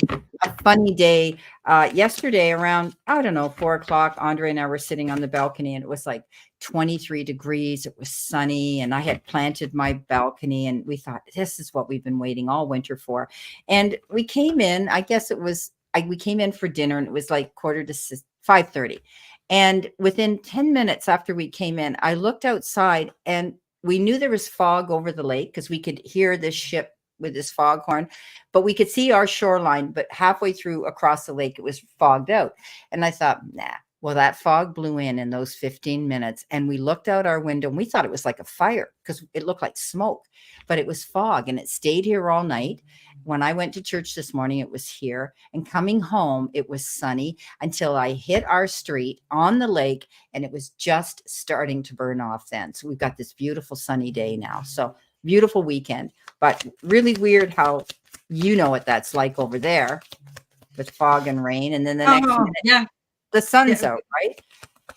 funny day. Yesterday around, I don't know, 4 o'clock, Andre and I were sitting on the balcony and it was like 23 degrees. It was sunny and I had planted my balcony and we thought, this is what we've been waiting all winter for. And we came in, I guess it was, we came in for dinner and it was like 5:30. And within 10 minutes after we came in, I looked outside and we knew there was fog over the lake because we could hear this ship with this foghorn, but we could see our shoreline, but halfway through across the lake, it was fogged out. And I thought, nah, well, that fog blew in those 15 minutes. And we looked out our window and we thought it was like a fire because it looked like smoke, but it was fog and it stayed here all night. When I went to church this morning, it was here, and coming home, it was sunny until I hit our street on the lake and it was just starting to burn off then. So we've got this beautiful sunny day now. So beautiful weekend, but really weird how you know what that's like over there with fog and rain. And then the next minute, the sun's out, right?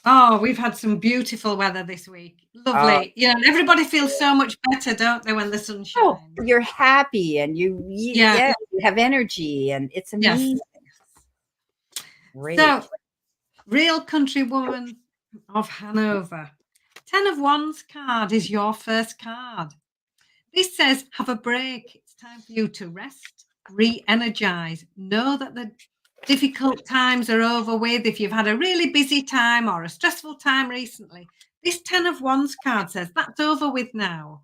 Oh, we've had some beautiful weather this week. Lovely. Everybody feels so much better, don't they, when the sun shines? Oh, you're happy and you have energy and it's amazing. Yes. Great. So, Real Country Woman of Hanover. 10 of Wands card is your first card. This says, have a break. It's time for you to rest, re-energize. Know that the difficult times are over with. If you've had a really busy time or a stressful time recently, this 10 of Wands card says that's over with now.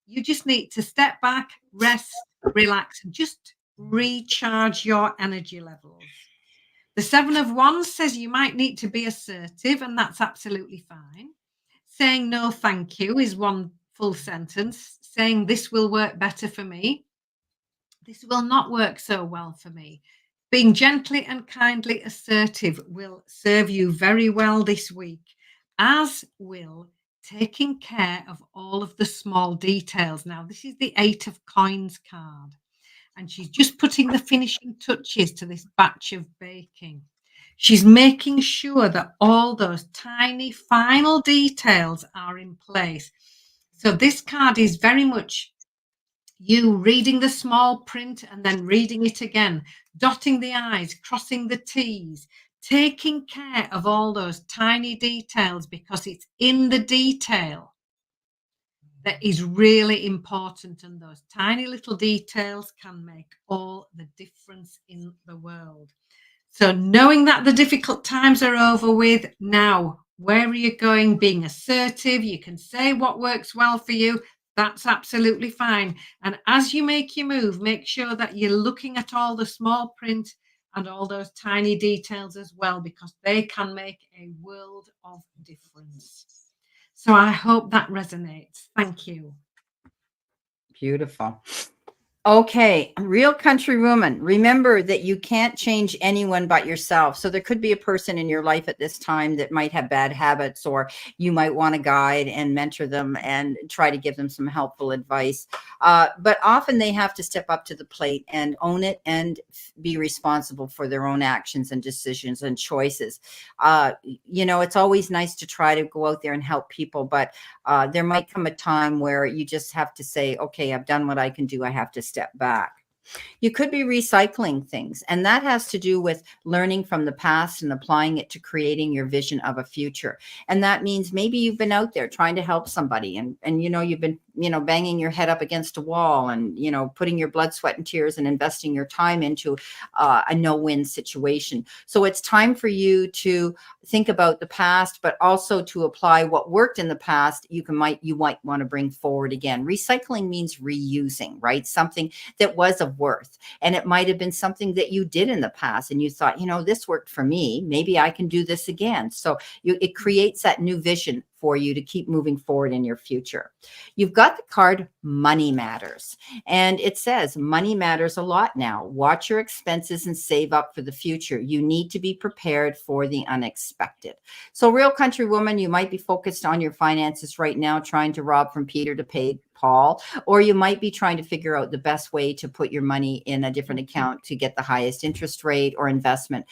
You just need to step back, rest, relax, and just recharge your energy levels. The 7 of Wands says you might need to be assertive, and that's absolutely fine. Saying no thank you is one full sentence. Saying this will work better for me. This will not work so well for me. Being gently and kindly assertive will serve you very well this week, as will taking care of all of the small details. Now, this is the 8 of Coins card, and she's just putting the finishing touches to this batch of baking. She's making sure that all those tiny final details are in place. So this card is very much you reading the small print and then reading it again, dotting the I's, crossing the T's, taking care of all those tiny details, because it's in the detail that is really important. And those tiny little details can make all the difference in the world. So knowing that the difficult times are over with, now, where are you going? Being assertive, you can say what works well for you. That's absolutely fine. And as you make your move, make sure that you're looking at all the small print and all those tiny details as well, because they can make a world of difference. So I hope that resonates. Thank you. Beautiful. Okay, real country woman, remember that you can't change anyone but yourself. So there could be a person in your life at this time that might have bad habits, or you might want to guide and mentor them and try to give them some helpful advice. But often they have to step up to the plate and own it and be responsible for their own actions and decisions and choices. It's always nice to try to go out there and help people, but there might come a time where you just have to say, okay, I've done what I can do. I have to step back. You could be recycling things, and that has to do with learning from the past and applying it to creating your vision of a future. And that means maybe you've been out there trying to help somebody, and you've been banging your head up against a wall, and putting your blood, sweat, and tears and investing your time into a no-win situation. So it's time for you to think about the past, but also to apply what worked in the past. You might want to bring forward again. Recycling means reusing, right? Something that was of worth. And it might have been something that you did in the past and you thought, this worked for me. Maybe I can do this again. So it creates that new vision for you to keep moving forward in your future. You've got the card Money Matters, and it says money matters a lot now. Watch your expenses and save up for the future. You need to be prepared for the unexpected. So real country woman, you might be focused on your finances right now, trying to rob from Peter to pay Paul, or you might be trying to figure out the best way to put your money in a different account to get the highest interest rate or investment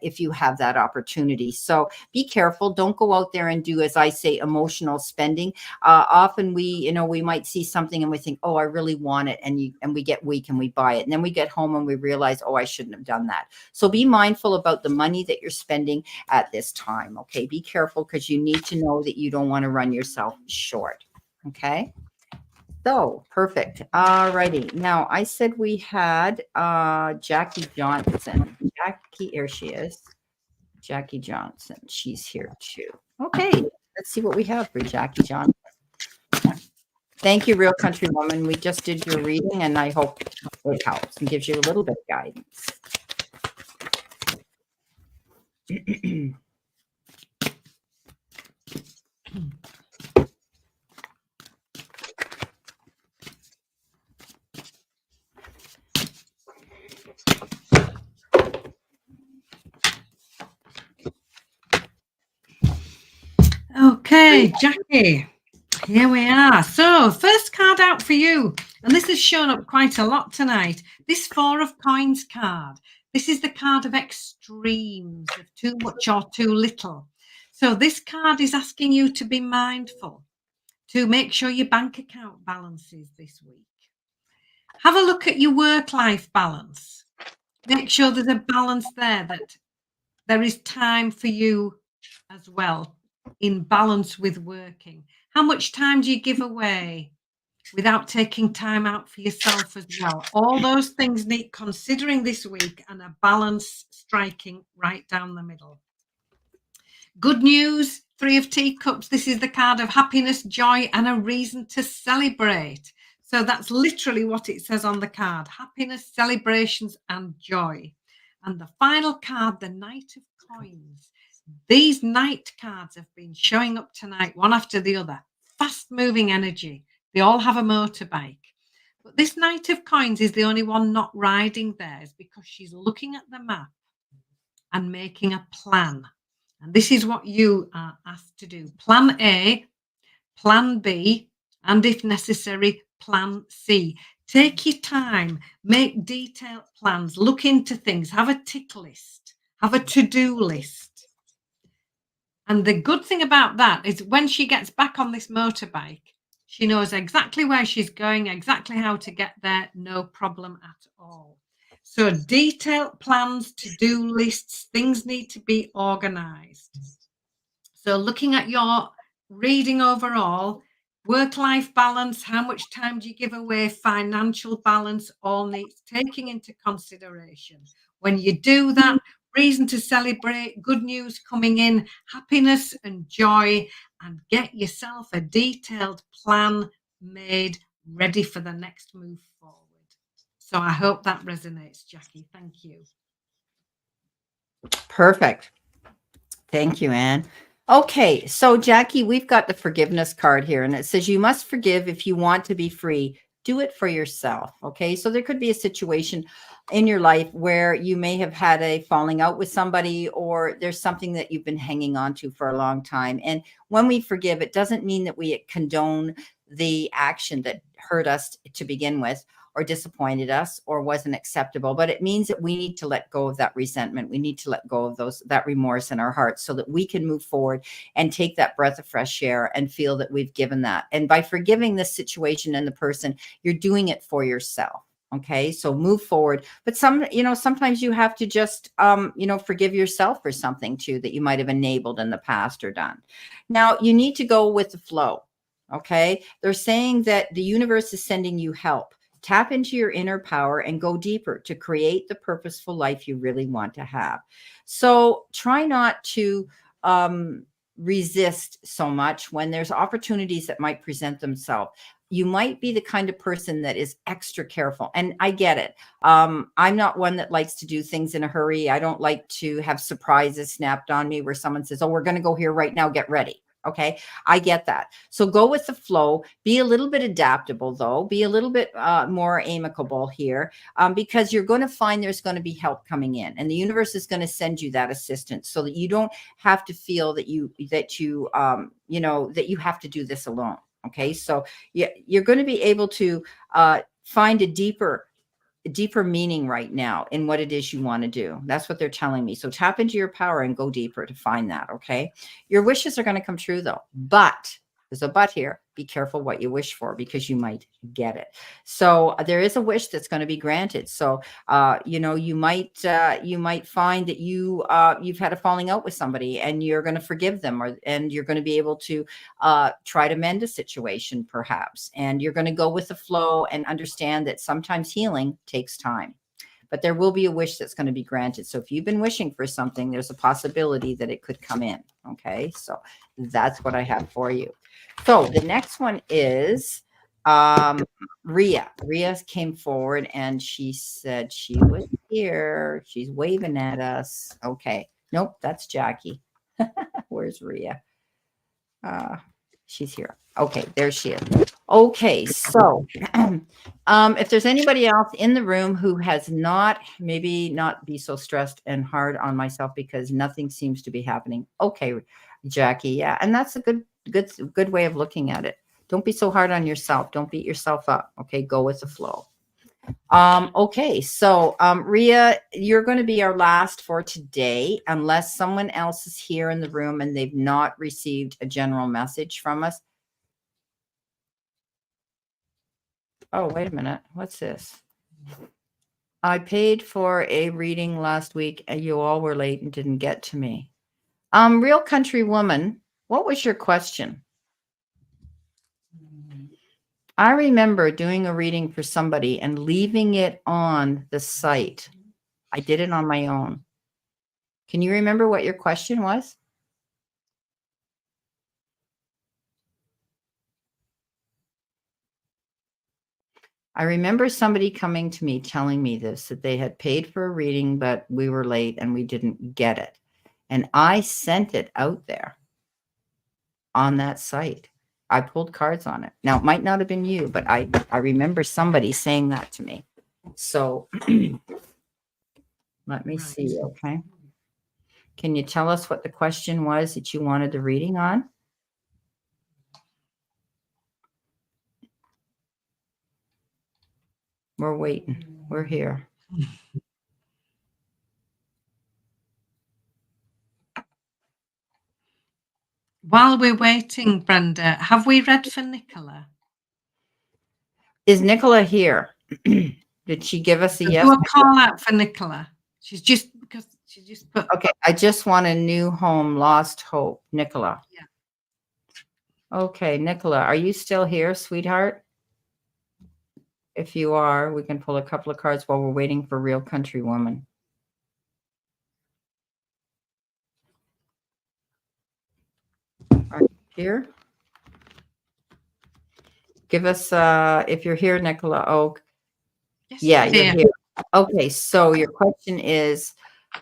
if you have that opportunity. So be careful. Don't go out there and do, as I say, emotional spending. Often we might see something and we think, oh, I really want it. And we get weak and we buy it. And then we get home and we realize, oh, I shouldn't have done that. So be mindful about the money that you're spending at this time. Okay. Be careful, because you need to know that you don't want to run yourself short. Okay. So perfect. All righty. Now I said we had Jackie Johnson. Here she is. Jackie Johnson. She's here too. Okay. Let's see what we have for Jackie Johnson. Thank you, Real Country Woman. We just did your reading, and I hope it helps and gives you a little bit of guidance. Okay, Jackie, here we are. So first card out for you, and this has shown up quite a lot tonight. This Four of Coins card. This is the card of extremes, of too much or too little. So this card is asking you to be mindful, to make sure your bank account balances this week. Have a look at your work-life balance. Make sure there's a balance there, that there is time for you as well, in balance with working. How much time do you give away without taking time out for yourself as well? All those things need considering this week, and a balance striking right down the middle. Good news, Three of Teacups. This is the card of happiness, joy, and a reason to celebrate. So that's literally what it says on the card: happiness, celebrations, and joy. And the final card, the Knight of Coins. These Knight cards have been showing up tonight, one after the other. Fast-moving energy. They all have a motorbike. But this Knight of Coins is the only one not riding theirs, because she's looking at the map and making a plan. And this is what you are asked to do. Plan A, Plan B, and if necessary, Plan C. Take your time, make detailed plans, look into things, have a tick list, have a to-do list. And the good thing about that is when she gets back on this motorbike, she knows exactly where she's going, exactly how to get there, no problem at all. So detailed plans, to-do lists, things need to be organized. So looking at your reading overall, work-life balance, how much time do you give away, financial balance, all needs taking into consideration. When you do that, reason to celebrate, good news coming in, happiness and joy, and get yourself a detailed plan made, ready for the next move forward. So I hope that resonates, Jackie. Thank you. Perfect. Thank you, Anne. Okay, so Jackie, we've got the forgiveness card here, and it says you must forgive if you want to be free. do it for yourself. Okay. So there could be a situation in your life where you may have had a falling out with somebody, or there's something that you've been hanging on to for a long time. And when we forgive, it doesn't mean that we condone the action that hurt us to begin with, or disappointed us, or wasn't acceptable, but it means that we need to let go of that resentment. We need to let go of that remorse in our hearts, so that we can move forward and take that breath of fresh air and feel that we've given that. And by forgiving this situation and the person, you're doing it for yourself. Okay. So move forward. But sometimes you have to just, forgive yourself for something too, that you might have enabled in the past or done. Now you need to go with the flow. Okay. They're saying that the universe is sending you help. Tap into your inner power and go deeper to create the purposeful life you really want to have. So try not to resist so much when there's opportunities that might present themselves. You might be the kind of person that is extra careful. And I get it. I'm not one that likes to do things in a hurry. I don't like to have surprises snapped on me where someone says, oh, we're going to go here right now. Get ready. Okay. I get that. So go with the flow, be a little bit adaptable though, be a little bit more amicable here, because you're going to find there's going to be help coming in, and the universe is going to send you that assistance, so that you don't have to feel that you have to do this alone. Okay. So you're going to be able to find a deeper meaning right now in what it is you want to do. That's what they're telling me. So tap into your power and go deeper to find that. Okay. Your wishes are going to come true though, but there's a but here. Be careful what you wish for, because you might get it. So there is a wish that's going to be granted. So, you might find that you've had a falling out with somebody, and you're going to forgive them, and you're going to be able to try to mend a situation perhaps. And you're going to go with the flow and understand that sometimes healing takes time. But there will be a wish that's going to be granted. So if you've been wishing for something, there's a possibility that it could come in. Okay. So that's what I have for you. So the next one is Rhea. Rhea came forward and she said she was here. She's waving at us. Okay. Nope, that's Jackie. Where's Rhea? She's here. Okay, there she is. Okay, so if there's anybody else in the room who has not be so stressed and hard on myself because nothing seems to be happening. Okay, Jackie, yeah, and that's a good way of looking at it. Don't be so hard on yourself. Don't beat yourself up. Okay, go with the flow. Okay, so Rhea, you're going to be our last for today, unless someone else is here in the room and they've not received a general message from us. Oh, wait a minute. What's this? I paid for a reading last week and you all were late and didn't get to me. Real Country Woman, what was your question? I remember doing a reading for somebody and leaving it on the site. I did it on my own. Can you remember what your question was? I remember somebody coming to me telling me this, that they had paid for a reading, but we were late and we didn't get it. And I sent it out there on that site. I pulled cards on it. Now, it might not have been you, but I remember somebody saying that to me. So let me see, okay? Can you tell us what the question was that you wanted the reading on? We're waiting. We're here. While we're waiting, Brenda, have we read for Nicola? Is Nicola here? Did she give us a yes? Do a call out for Nicola. She's just put. Okay, I just want a new home, lost hope. Nicola. Yeah. Okay, Nicola, are you still here, sweetheart? If you are, we can pull a couple of cards while we're waiting for Real Country Woman. Are you here? Give us, if you're here, Nicola. Oh, yes, yeah, you're here. Okay, so your question is,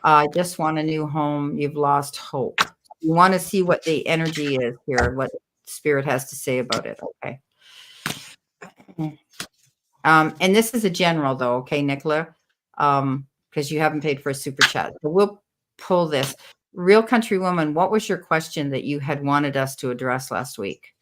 I just want a new home. You've lost hope. You want to see what the energy is here, what Spirit has to say about it. Okay. And this is a general though, okay, Nicola? Because you haven't paid for a super chat. So we'll pull this. Real Country Woman, what was your question that you had wanted us to address last week?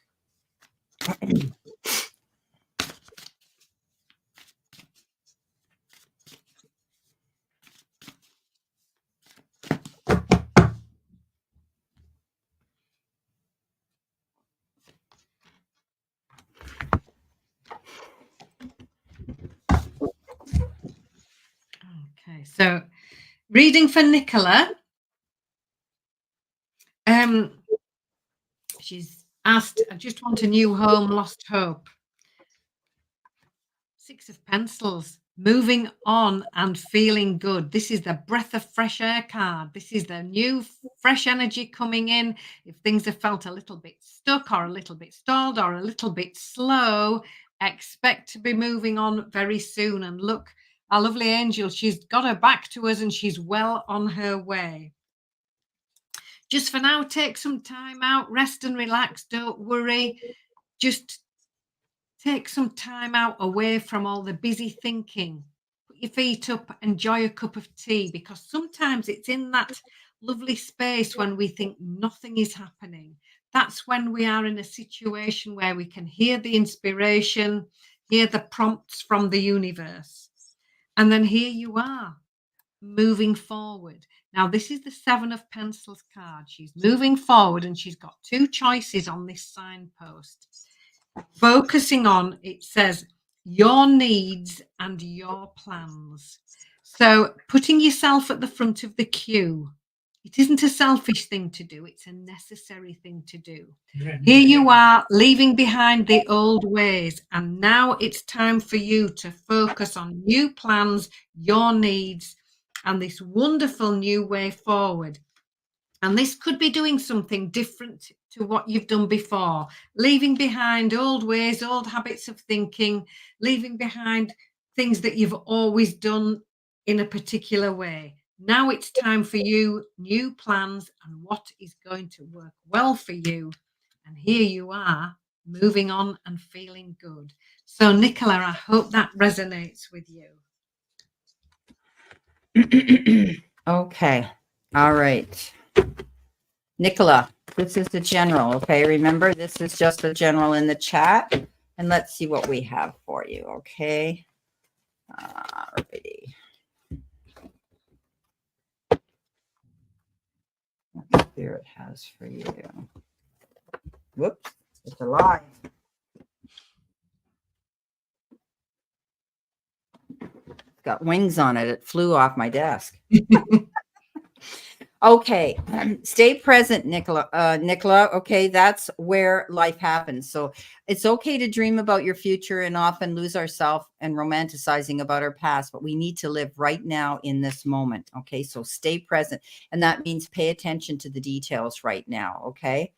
Okay, so reading for Nicola. She's asked, I just want a new home, lost hope. 6 of Pencils, moving on and feeling good. This is the breath of fresh air card. This is the new fresh energy coming in. If things have felt a little bit stuck or a little bit stalled or a little bit slow, expect to be moving on very soon. And look, our lovely angel, she's got her back to us and she's well on her way. Just for now, take some time out, rest and relax. Don't worry. Just take some time out away from all the busy thinking. Put your feet up, enjoy a cup of tea, because sometimes it's in that lovely space when we think nothing is happening. That's when we are in a situation where we can hear the inspiration, hear the prompts from the universe. And then here you are, moving forward. Now, this is the 7 of Pencils card. She's moving forward and she's got 2 choices on this signpost. Focusing on, it says, your needs and your plans. So putting yourself at the front of the queue. It isn't a selfish thing to do. It's a necessary thing to do. Here you are, leaving behind the old ways. And now it's time for you to focus on new plans, your needs, and this wonderful new way forward. And this could be doing something different to what you've done before, leaving behind old ways, old habits of thinking, leaving behind things that you've always done in a particular way. Now it's time for you, new plans and what is going to work well for you. And here you are, moving on and feeling good. So, Nicola, I hope that resonates with you. Okay. All right. Nicola, this is the general. Okay. Remember, this is just the general in the chat. And let's see what we have for you. Okay. Alrighty. What Spirit has for you. Whoops. It's a lie. It's got wings on it. It flew off my desk. Okay, stay present, Nicola. Okay, that's where life happens. So it's okay to dream about your future and often lose ourselves and romanticizing about our past, but we need to live right now in this moment. Okay, so stay present. And that means pay attention to the details right now. Okay,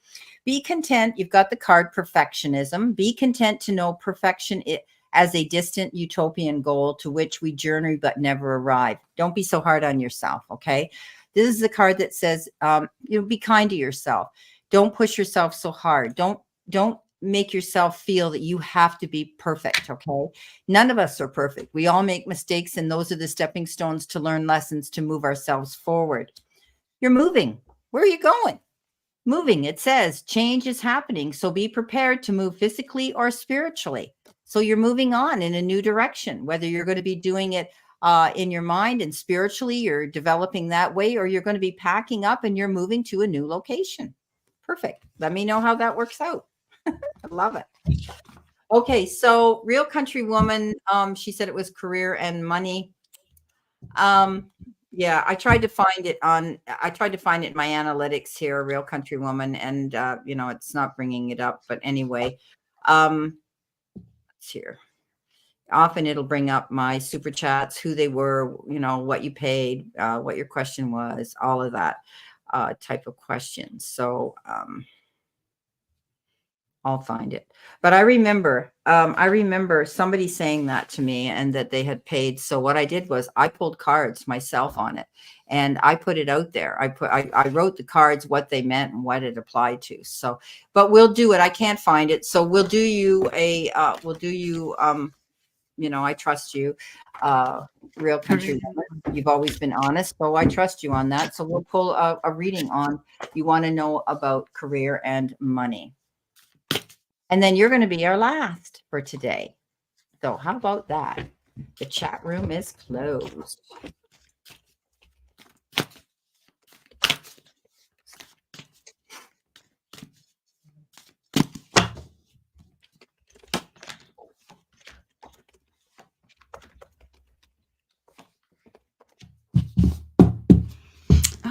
be content. You've got the card perfectionism. Be content to know perfection as a distant utopian goal to which we journey but never arrive. Don't be so hard on yourself. Okay. This is the card that says, be kind to yourself. Don't push yourself so hard. Don't make yourself feel that you have to be perfect. Okay. None of us are perfect. We all make mistakes, and those are the stepping stones to learn lessons to move ourselves forward. You're moving. Where are you going? Moving. It says change is happening. So be prepared to move physically or spiritually. So you're moving on in a new direction, whether you're going to be doing it in your mind and spiritually, you're developing that way, or you're going to be packing up and you're moving to a new location. Perfect. Let me know how that works out. I love it. Okay, so Real Country Woman, she said it was career and money. Yeah, I tried to find it in my analytics here, Real Country Woman, and it's not bringing it up, but anyway, it's here. Often it'll bring up my super chats, who they were, what you paid, what your question was, all of that type of questions. So I'll find it. But I remember somebody saying that to me and that they had paid. So what I did was I pulled cards myself on it and I put it out there. I wrote the cards, what they meant and what it applied to. So, but we'll do it. I can't find it. So we'll do you I trust you. Real country woman. You've always been honest, so I trust you on that. So we'll pull a reading on you want to know about career and money. And then you're going to be our last for today. So how about that? The chat room is closed.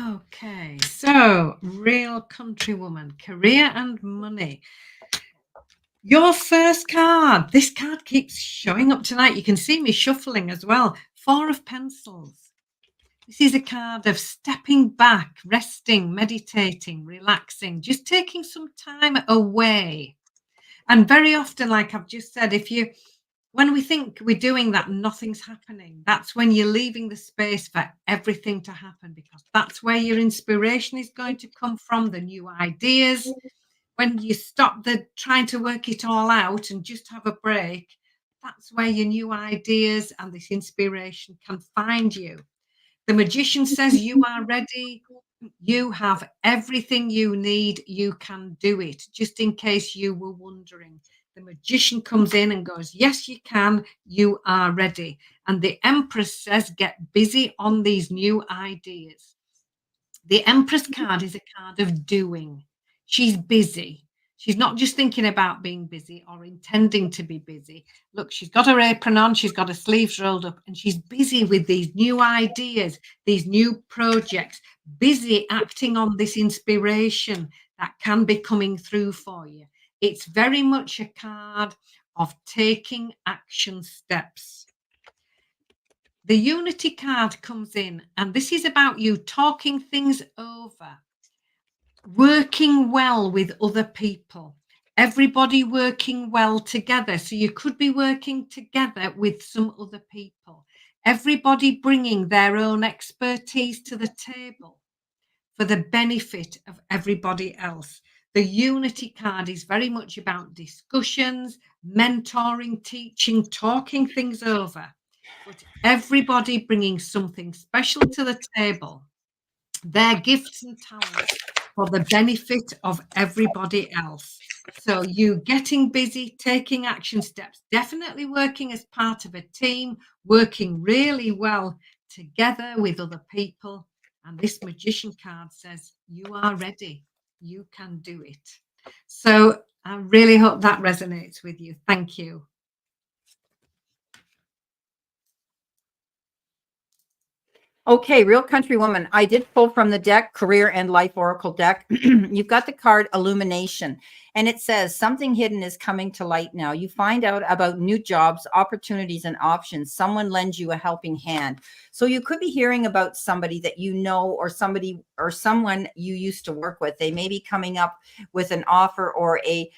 Okay, so real countrywoman, career and money. Your first card. This card keeps showing up tonight. You can see me shuffling as well. 4 of Pencils. This is a card of stepping back, resting, meditating, relaxing, just taking some time away. And very often, like I've just said, when we think we're doing that, nothing's happening. That's when you're leaving the space for everything to happen, because that's where your inspiration is going to come from, the new ideas. When you stop trying to work it all out and just have a break, that's where your new ideas and this inspiration can find you. The Magician says you are ready. You have everything you need. You can do it. Just in case you were wondering, the Magician comes in and goes, yes, you can. You are ready. And the Empress says, get busy on these new ideas. The Empress card is a card of doing. She's busy. She's not just thinking about being busy or intending to be busy. Look, she's got her apron on, she's got her sleeves rolled up, and she's busy with these new ideas, these new projects, busy acting on this inspiration that can be coming through for you. It's very much a card of taking action steps. The Unity card comes in, and this is about you talking things over, working well with other people, everybody working well together. So you could be working together with some other people, everybody bringing their own expertise to the table for the benefit of everybody else. The Unity card is very much about discussions, mentoring, teaching, talking things over, but everybody bringing something special to the table, their gifts and talents for the benefit of everybody else. So you getting busy, taking action steps, definitely working as part of a team, working really well together with other people. And this Magician card says, you are ready. You can do it. So I really hope that resonates with you. Thank you. Okay, Real Country Woman. I did pull from the deck, Career and Life Oracle deck. You've got the card Illumination, and it says something hidden is coming to light now. You find out about new jobs, opportunities, and options. Someone lends you a helping hand. So you could be hearing about somebody that you know, or somebody or someone you used to work with. They may be coming up with an offer, or they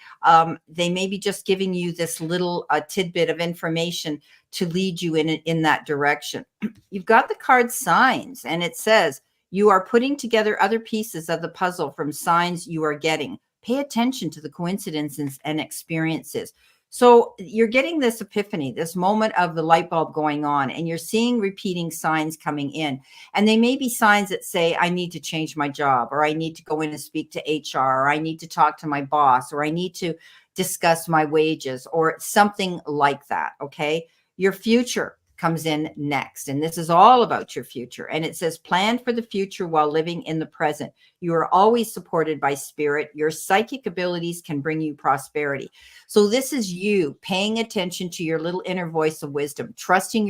may be just giving you this little tidbit of information to lead you in that direction. You've got the card Signs, and it says you are putting together other pieces of the puzzle from signs you are getting. Pay attention to the coincidences and experiences. So you're getting this epiphany, this moment of the light bulb going on, and you're seeing repeating signs coming in. And they may be signs that say, I need to change my job, or I need to go in and speak to HR, or I need to talk to my boss, or I need to discuss my wages, or something like that. Okay. Your future comes in next, and this is all about your future. And it says, plan for the future while living in the present. You are always supported by spirit. Your psychic abilities can bring you prosperity. So this is you paying attention to your little inner voice of wisdom, trusting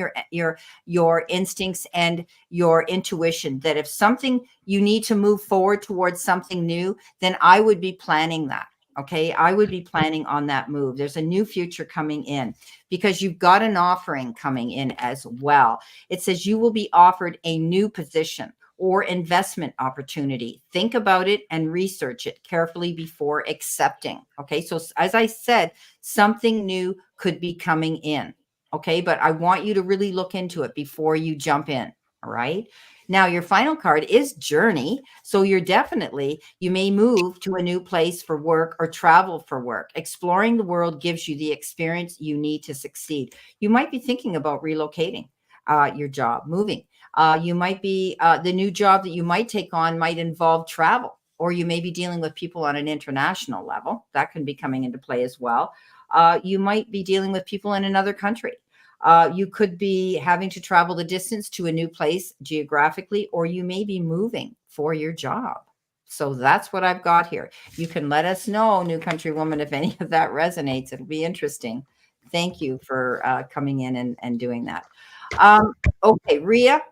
your instincts and your intuition, that if something you need to move forward towards something new, then I would be planning that. Okay, I would be planning on that move. There's a new future coming in because you've got an offering coming in as well. It says you will be offered a new position or investment opportunity. Think about it and research it carefully before accepting. Okay, so as I said, something new could be coming in. Okay, but I want you to really look into it before you jump in. All right. Now, your final card is journey. So you may move to a new place for work or travel for work. Exploring the world gives you the experience you need to succeed. You might be thinking about relocating your job, moving. You might be, the new job that you might take on might involve travel, or you may be dealing with people on an international level. That can be coming into play as well. You might be dealing with people in another country. You could be having to travel the distance to a new place geographically, or you may be moving for your job. So that's what I've got here. You can let us know, New Country Woman, if any of that resonates. It'll be interesting. Thank you for coming in and doing that. Okay, Rhea.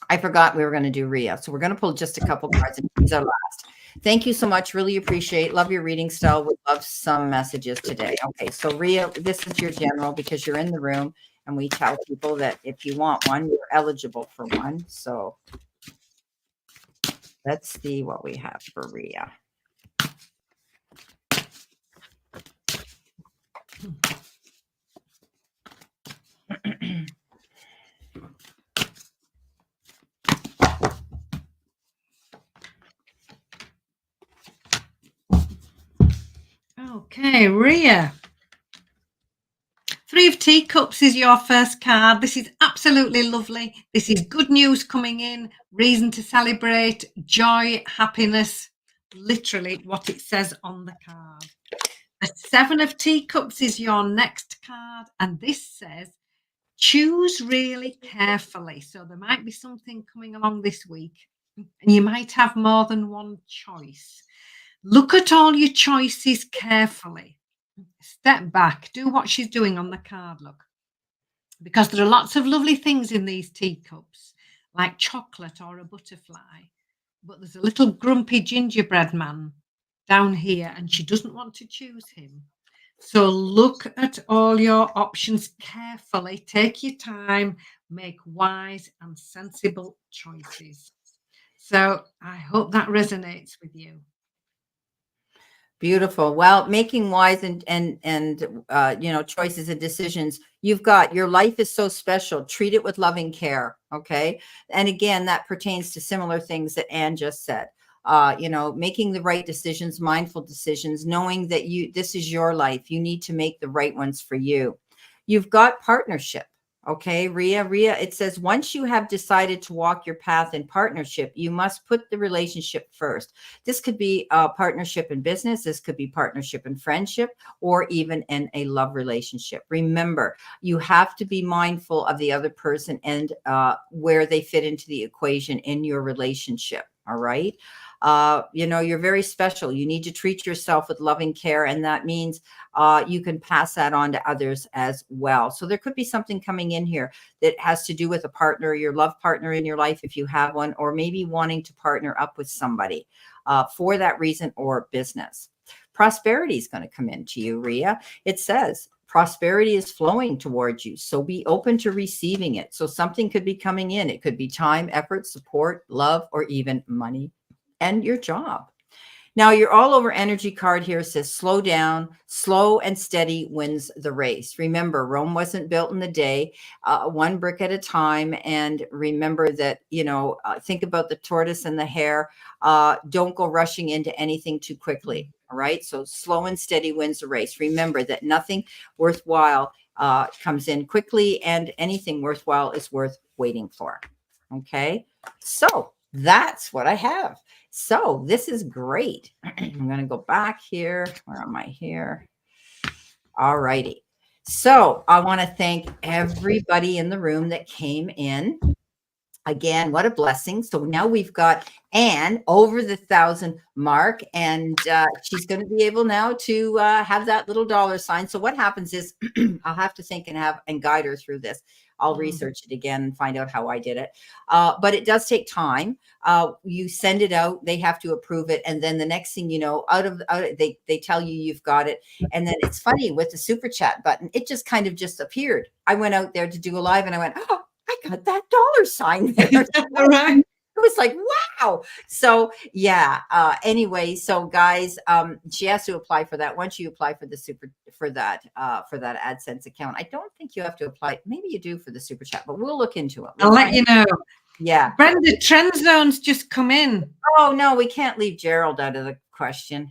I forgot we were going to do Rhea. So we're going to pull just a couple cards, and these are last. Thank you so much. Really appreciate. Love your reading style. Would love some messages today. Okay, so Rhea, this is your general because you're in the room, and we tell people that if you want one, you're eligible for one. So let's see what we have for Rhea. Okay, Rhea. Three of Teacups is your first card. This is absolutely lovely. This is good news coming in, reason to celebrate, joy, happiness, literally what it says on the card. The Seven of Teacups is your next card, and this says, choose really carefully. So there might be something coming along this week, and you might have more than one choice. Look at all your choices carefully. Step back, do what she's doing on the card, look. Because there are lots of lovely things in these teacups, like chocolate or a butterfly. But there's a little grumpy gingerbread man down here, and she doesn't want to choose him. So look at all your options carefully. Take your time, make wise and sensible choices. So I hope that resonates with you. Beautiful. Well, making wise and choices and decisions. You've got, your life is so special. Treat it with loving care. Okay. And again, that pertains to similar things that Anne just said. Making the right decisions, mindful decisions, knowing that this is your life. You need to make the right ones for you. You've got partnership. Okay, Rhea, it says, once you have decided to walk your path in partnership, you must put the relationship first. This could be a partnership in business. This could be partnership in friendship, or even in a love relationship. Remember, you have to be mindful of the other person and where they fit into the equation in your relationship. All right. You're very special. You need to treat yourself with loving care. And that means you can pass that on to others as well. So there could be something coming in here that has to do with a partner, your love partner in your life, if you have one, or maybe wanting to partner up with somebody for that reason, or business. Prosperity is going to come into you, Rhea. It says, prosperity is flowing towards you, so be open to receiving it. So something could be coming in. It could be time, effort, support, love, or even money and your job. Now, your all over energy card here says, slow down, slow and steady wins the race. Remember, Rome wasn't built in a day, one brick at a time. And remember that, think about the tortoise and the hare. Don't go rushing into anything too quickly. All right. So slow and steady wins the race. Remember that nothing worthwhile comes in quickly, and anything worthwhile is worth waiting for. Okay. So that's what I have. So this is great. I'm going to go back here. Where am I here? All righty. So I want to thank everybody in the room that came in. Again, what a blessing. So now we've got Anne over the 1,000 mark, and she's going to be able now to have that little dollar sign. So what happens is I'll have to think and guide her through this. I'll research it again and find out how I did it. But it does take time. You send it out, they have to approve it. And then the next thing you know, they tell you you've got it. And then it's funny with the super chat button, it just kind of just appeared. I went out there to do a live and I went, oh, I got that dollar sign there. All right. It was like, wow. So yeah. Anyway, so guys, she has to apply for that. Once you apply for the for that AdSense account, I don't think you have to apply. Maybe you do for the super chat, but we'll look into it. I'll let you know. Yeah. Brenda, trend zones just come in. Oh, no, we can't leave Gerald out of the question.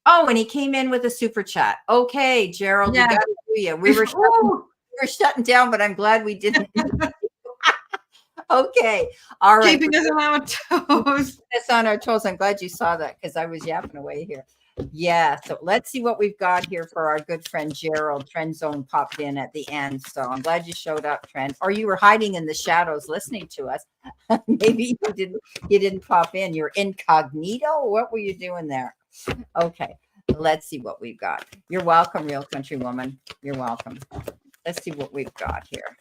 Oh, and he came in with a super chat. Okay, Gerald, we Yeah. got to do you. We were shutting down, but I'm glad we didn't. Okay. All right. Keeping us on our toes. Us on our toes. I'm glad you saw that because I was yapping away here. Yeah. So let's see what we've got here for our good friend Gerald. Trend Zone popped in at the end. So I'm glad you showed up, Trend. Or you were hiding in the shadows listening to us. Maybe you didn't pop in. You're incognito. What were you doing there? Okay. Let's see what we've got. You're welcome, Real Country Woman. You're welcome. Let's see what we've got here.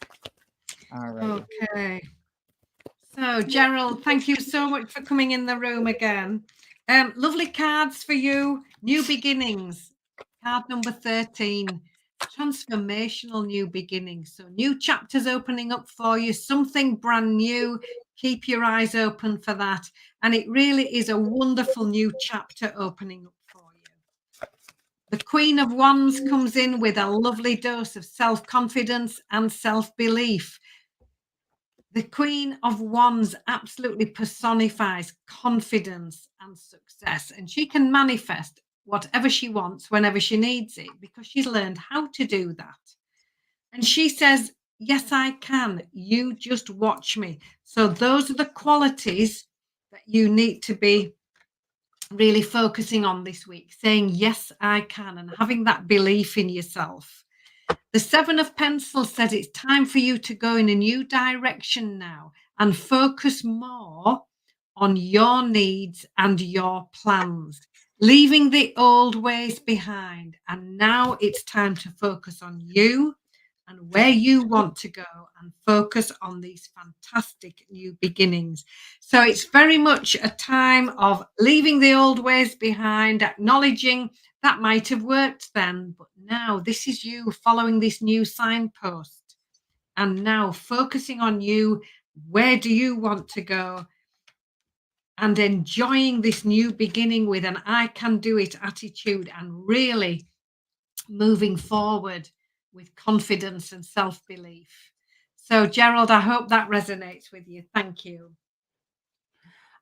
All right. Okay. So, Gerald, thank you so much for coming in the room again. Lovely cards for you. New beginnings. Card number 13. Transformational new beginnings. So, new chapters opening up for you. Something brand new. Keep your eyes open for that. And it really is a wonderful new chapter opening up for you. The Queen of Wands comes in with a lovely dose of self-confidence and self-belief. The Queen of Wands absolutely personifies confidence and success, and she can manifest whatever she wants whenever she needs it because she's learned how to do that. And she says, yes, I can. You just watch me. So those are the qualities that you need to be really focusing on this week, saying, yes, I can, and having that belief in yourself. The Seven of Pentacles says it's time for you to go in a new direction now and focus more on your needs and your plans, leaving the old ways behind. And now it's time to focus on you and where you want to go and focus on these fantastic new beginnings. So it's very much a time of leaving the old ways behind, acknowledging that might have worked then, but now this is you following this new signpost and now focusing on you. Where do you want to go? And enjoying this new beginning with an I can do it attitude and really moving forward with confidence and self-belief. So, Gerald, I hope that resonates with you. Thank you.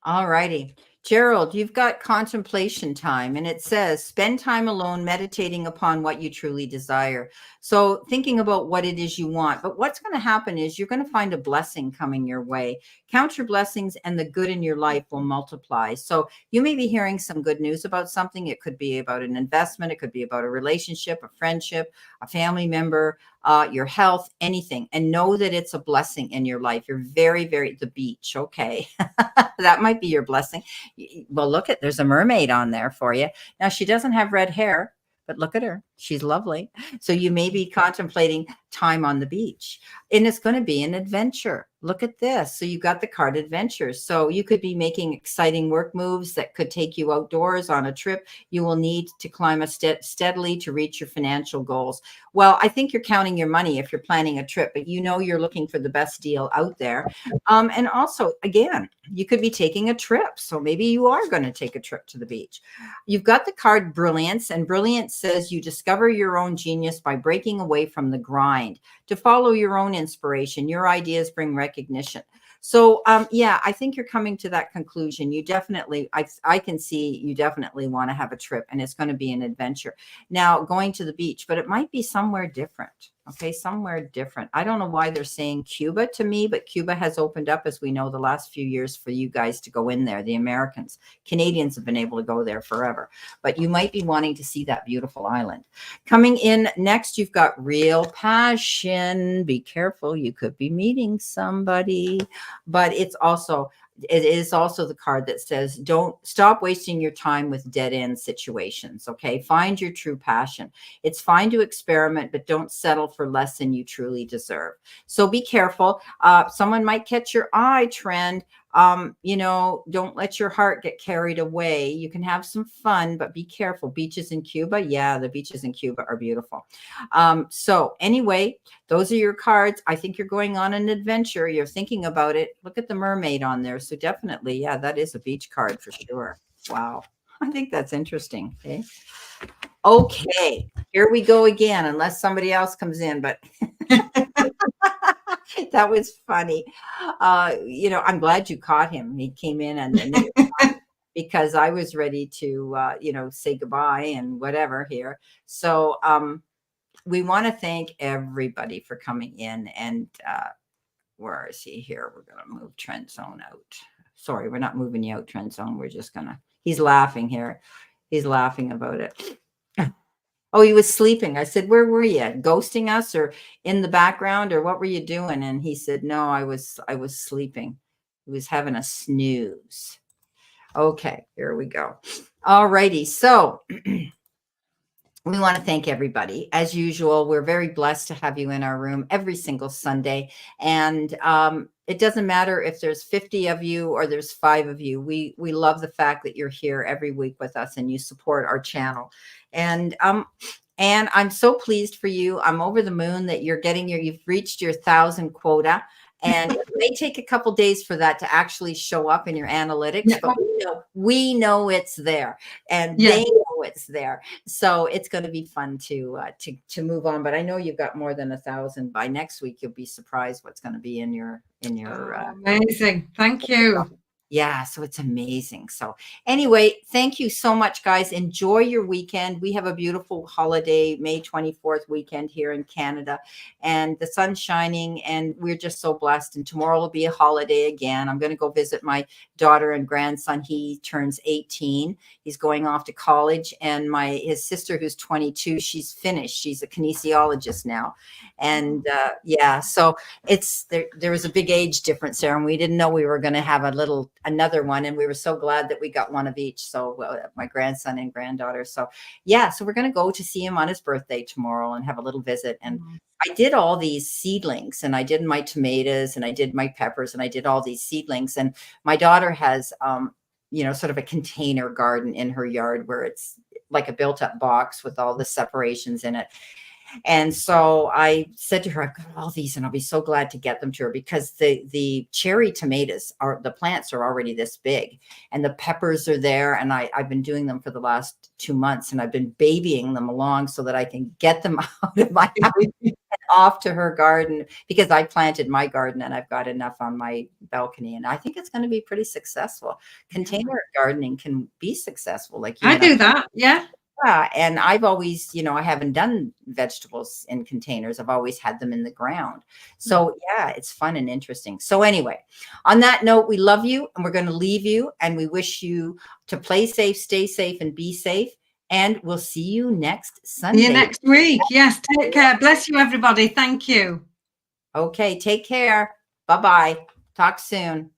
All righty. Gerald, you've got contemplation time, and it says spend time alone meditating upon what you truly desire. So thinking about what it is you want, but what's going to happen is you're going to find a blessing coming your way. Count your blessings and the good in your life will multiply. So you may be hearing some good news about something. It could be about an investment. It could be about a relationship, a friendship, a family member, your health, anything. And know that it's a blessing in your life. You're the beach. Okay. That might be your blessing. Well, look at, there's a mermaid on there for you. Now, she doesn't have red hair, but look at her. She's lovely. So you may be contemplating time on the beach, and it's going to be an adventure. Look at this. So you got the card adventures. So you could be making exciting work moves that could take you outdoors on a trip. You will need to climb steadily to reach your financial goals. Well, I think you're counting your money if you're planning a trip, but you know you're looking for the best deal out there. And also, again, you could be taking a trip. So maybe you are going to take a trip to the beach. You've got the card Brilliance, and Brilliance says you discover your own genius by breaking away from the grind to follow your own inspiration. Your ideas bring recognition. So, yeah, I think you're coming to that conclusion. You definitely, I can see you definitely want to have a trip, and it's going to be an adventure. Now, going to the beach, but it might be somewhere different. Okay, somewhere different. I don't know why they're saying Cuba to me, but Cuba has opened up, as we know, the last few years for you guys to go in there. The Americans, Canadians have been able to go there forever, but you might be wanting to see that beautiful island. Coming in next, you've got Real Passion. Be careful, you could be meeting somebody, but it is also the card that says don't stop wasting your time with dead end situations. Okay, find your true passion. It's fine to experiment, but don't settle for less than you truly deserve. So be careful. Someone might catch your eye, Trend. Don't let your heart get carried away. You can have some fun, but be careful. Beaches in Cuba. Yeah, the beaches in Cuba are beautiful. So anyway, those are your cards. I think you're going on an adventure. You're thinking about it. Look at the mermaid on there. So definitely, yeah, that is a beach card for sure. Wow. I think that's interesting. Okay, here we go again, unless somebody else comes in, but That was funny. I'm glad you caught him. He came in and then because I was ready to, say goodbye and whatever here. So we want to thank everybody for coming in. And where is he here? We're going to move Trent Zone out. Sorry, we're not moving you out, Trent Zone. We're just going to, he's laughing here. He's laughing about it. Oh, he was sleeping. I said, where were you? Ghosting us or in the background or what were you doing? And he said, no, I was sleeping. He was having a snooze. Okay, here we go. All righty. So we want to thank everybody. As usual, we're very blessed to have you in our room every single Sunday. And it doesn't matter if there's 50 of you or there's 5 of you. We love the fact that you're here every week with us and you support our channel. And I'm so pleased for you. I'm over the moon that you've reached your 1,000 quota. And it may take a couple days for that to actually show up in your analytics, but we know it's there, and they know it's there. So it's going to be fun to move on. But I know you've got more than 1,000 by next week. You'll be surprised what's going to be in your. Amazing! Thank you. Yeah, so it's amazing. So anyway, thank you so much, guys. Enjoy your weekend. We have a beautiful holiday, May 24th weekend here in Canada, and the sun's shining, and we're just so blessed. And tomorrow will be a holiday again. I'm going to go visit my daughter and grandson. He turns 18. He's going off to college, and his sister, who's 22, she's finished. She's a kinesiologist now. And so there was a big age difference there, and we didn't know we were going to have another one, and we were so glad that we got one of each. So my grandson and granddaughter. So we're going to go to see him on his birthday tomorrow and have a little visit. And I did all these seedlings, and I did my tomatoes, and I did my peppers, and I did all these seedlings. And my daughter has sort of a container garden in her yard where it's like a built-up box with all the separations in it. And so I said to her, I've got all these and I'll be so glad to get them to her, because the cherry tomatoes the plants are already this big, and the peppers are there. And I've been doing them for the last 2 months, and I've been babying them along so that I can get them out of my house and off to her garden, because I planted my garden and I've got enough on my balcony. And I think it's going to be pretty successful. Container gardening can be successful. Like I do that. Yeah. Yeah, and I've always, I haven't done vegetables in containers. I've always had them in the ground. So yeah, it's fun and interesting. So anyway, on that note, we love you, and we're going to leave you, and we wish you to play safe, stay safe, and be safe. And we'll see you next Sunday. See you next week. Yes, take care. Bless you, everybody. Thank you. Okay, take care. Bye-bye. Talk soon.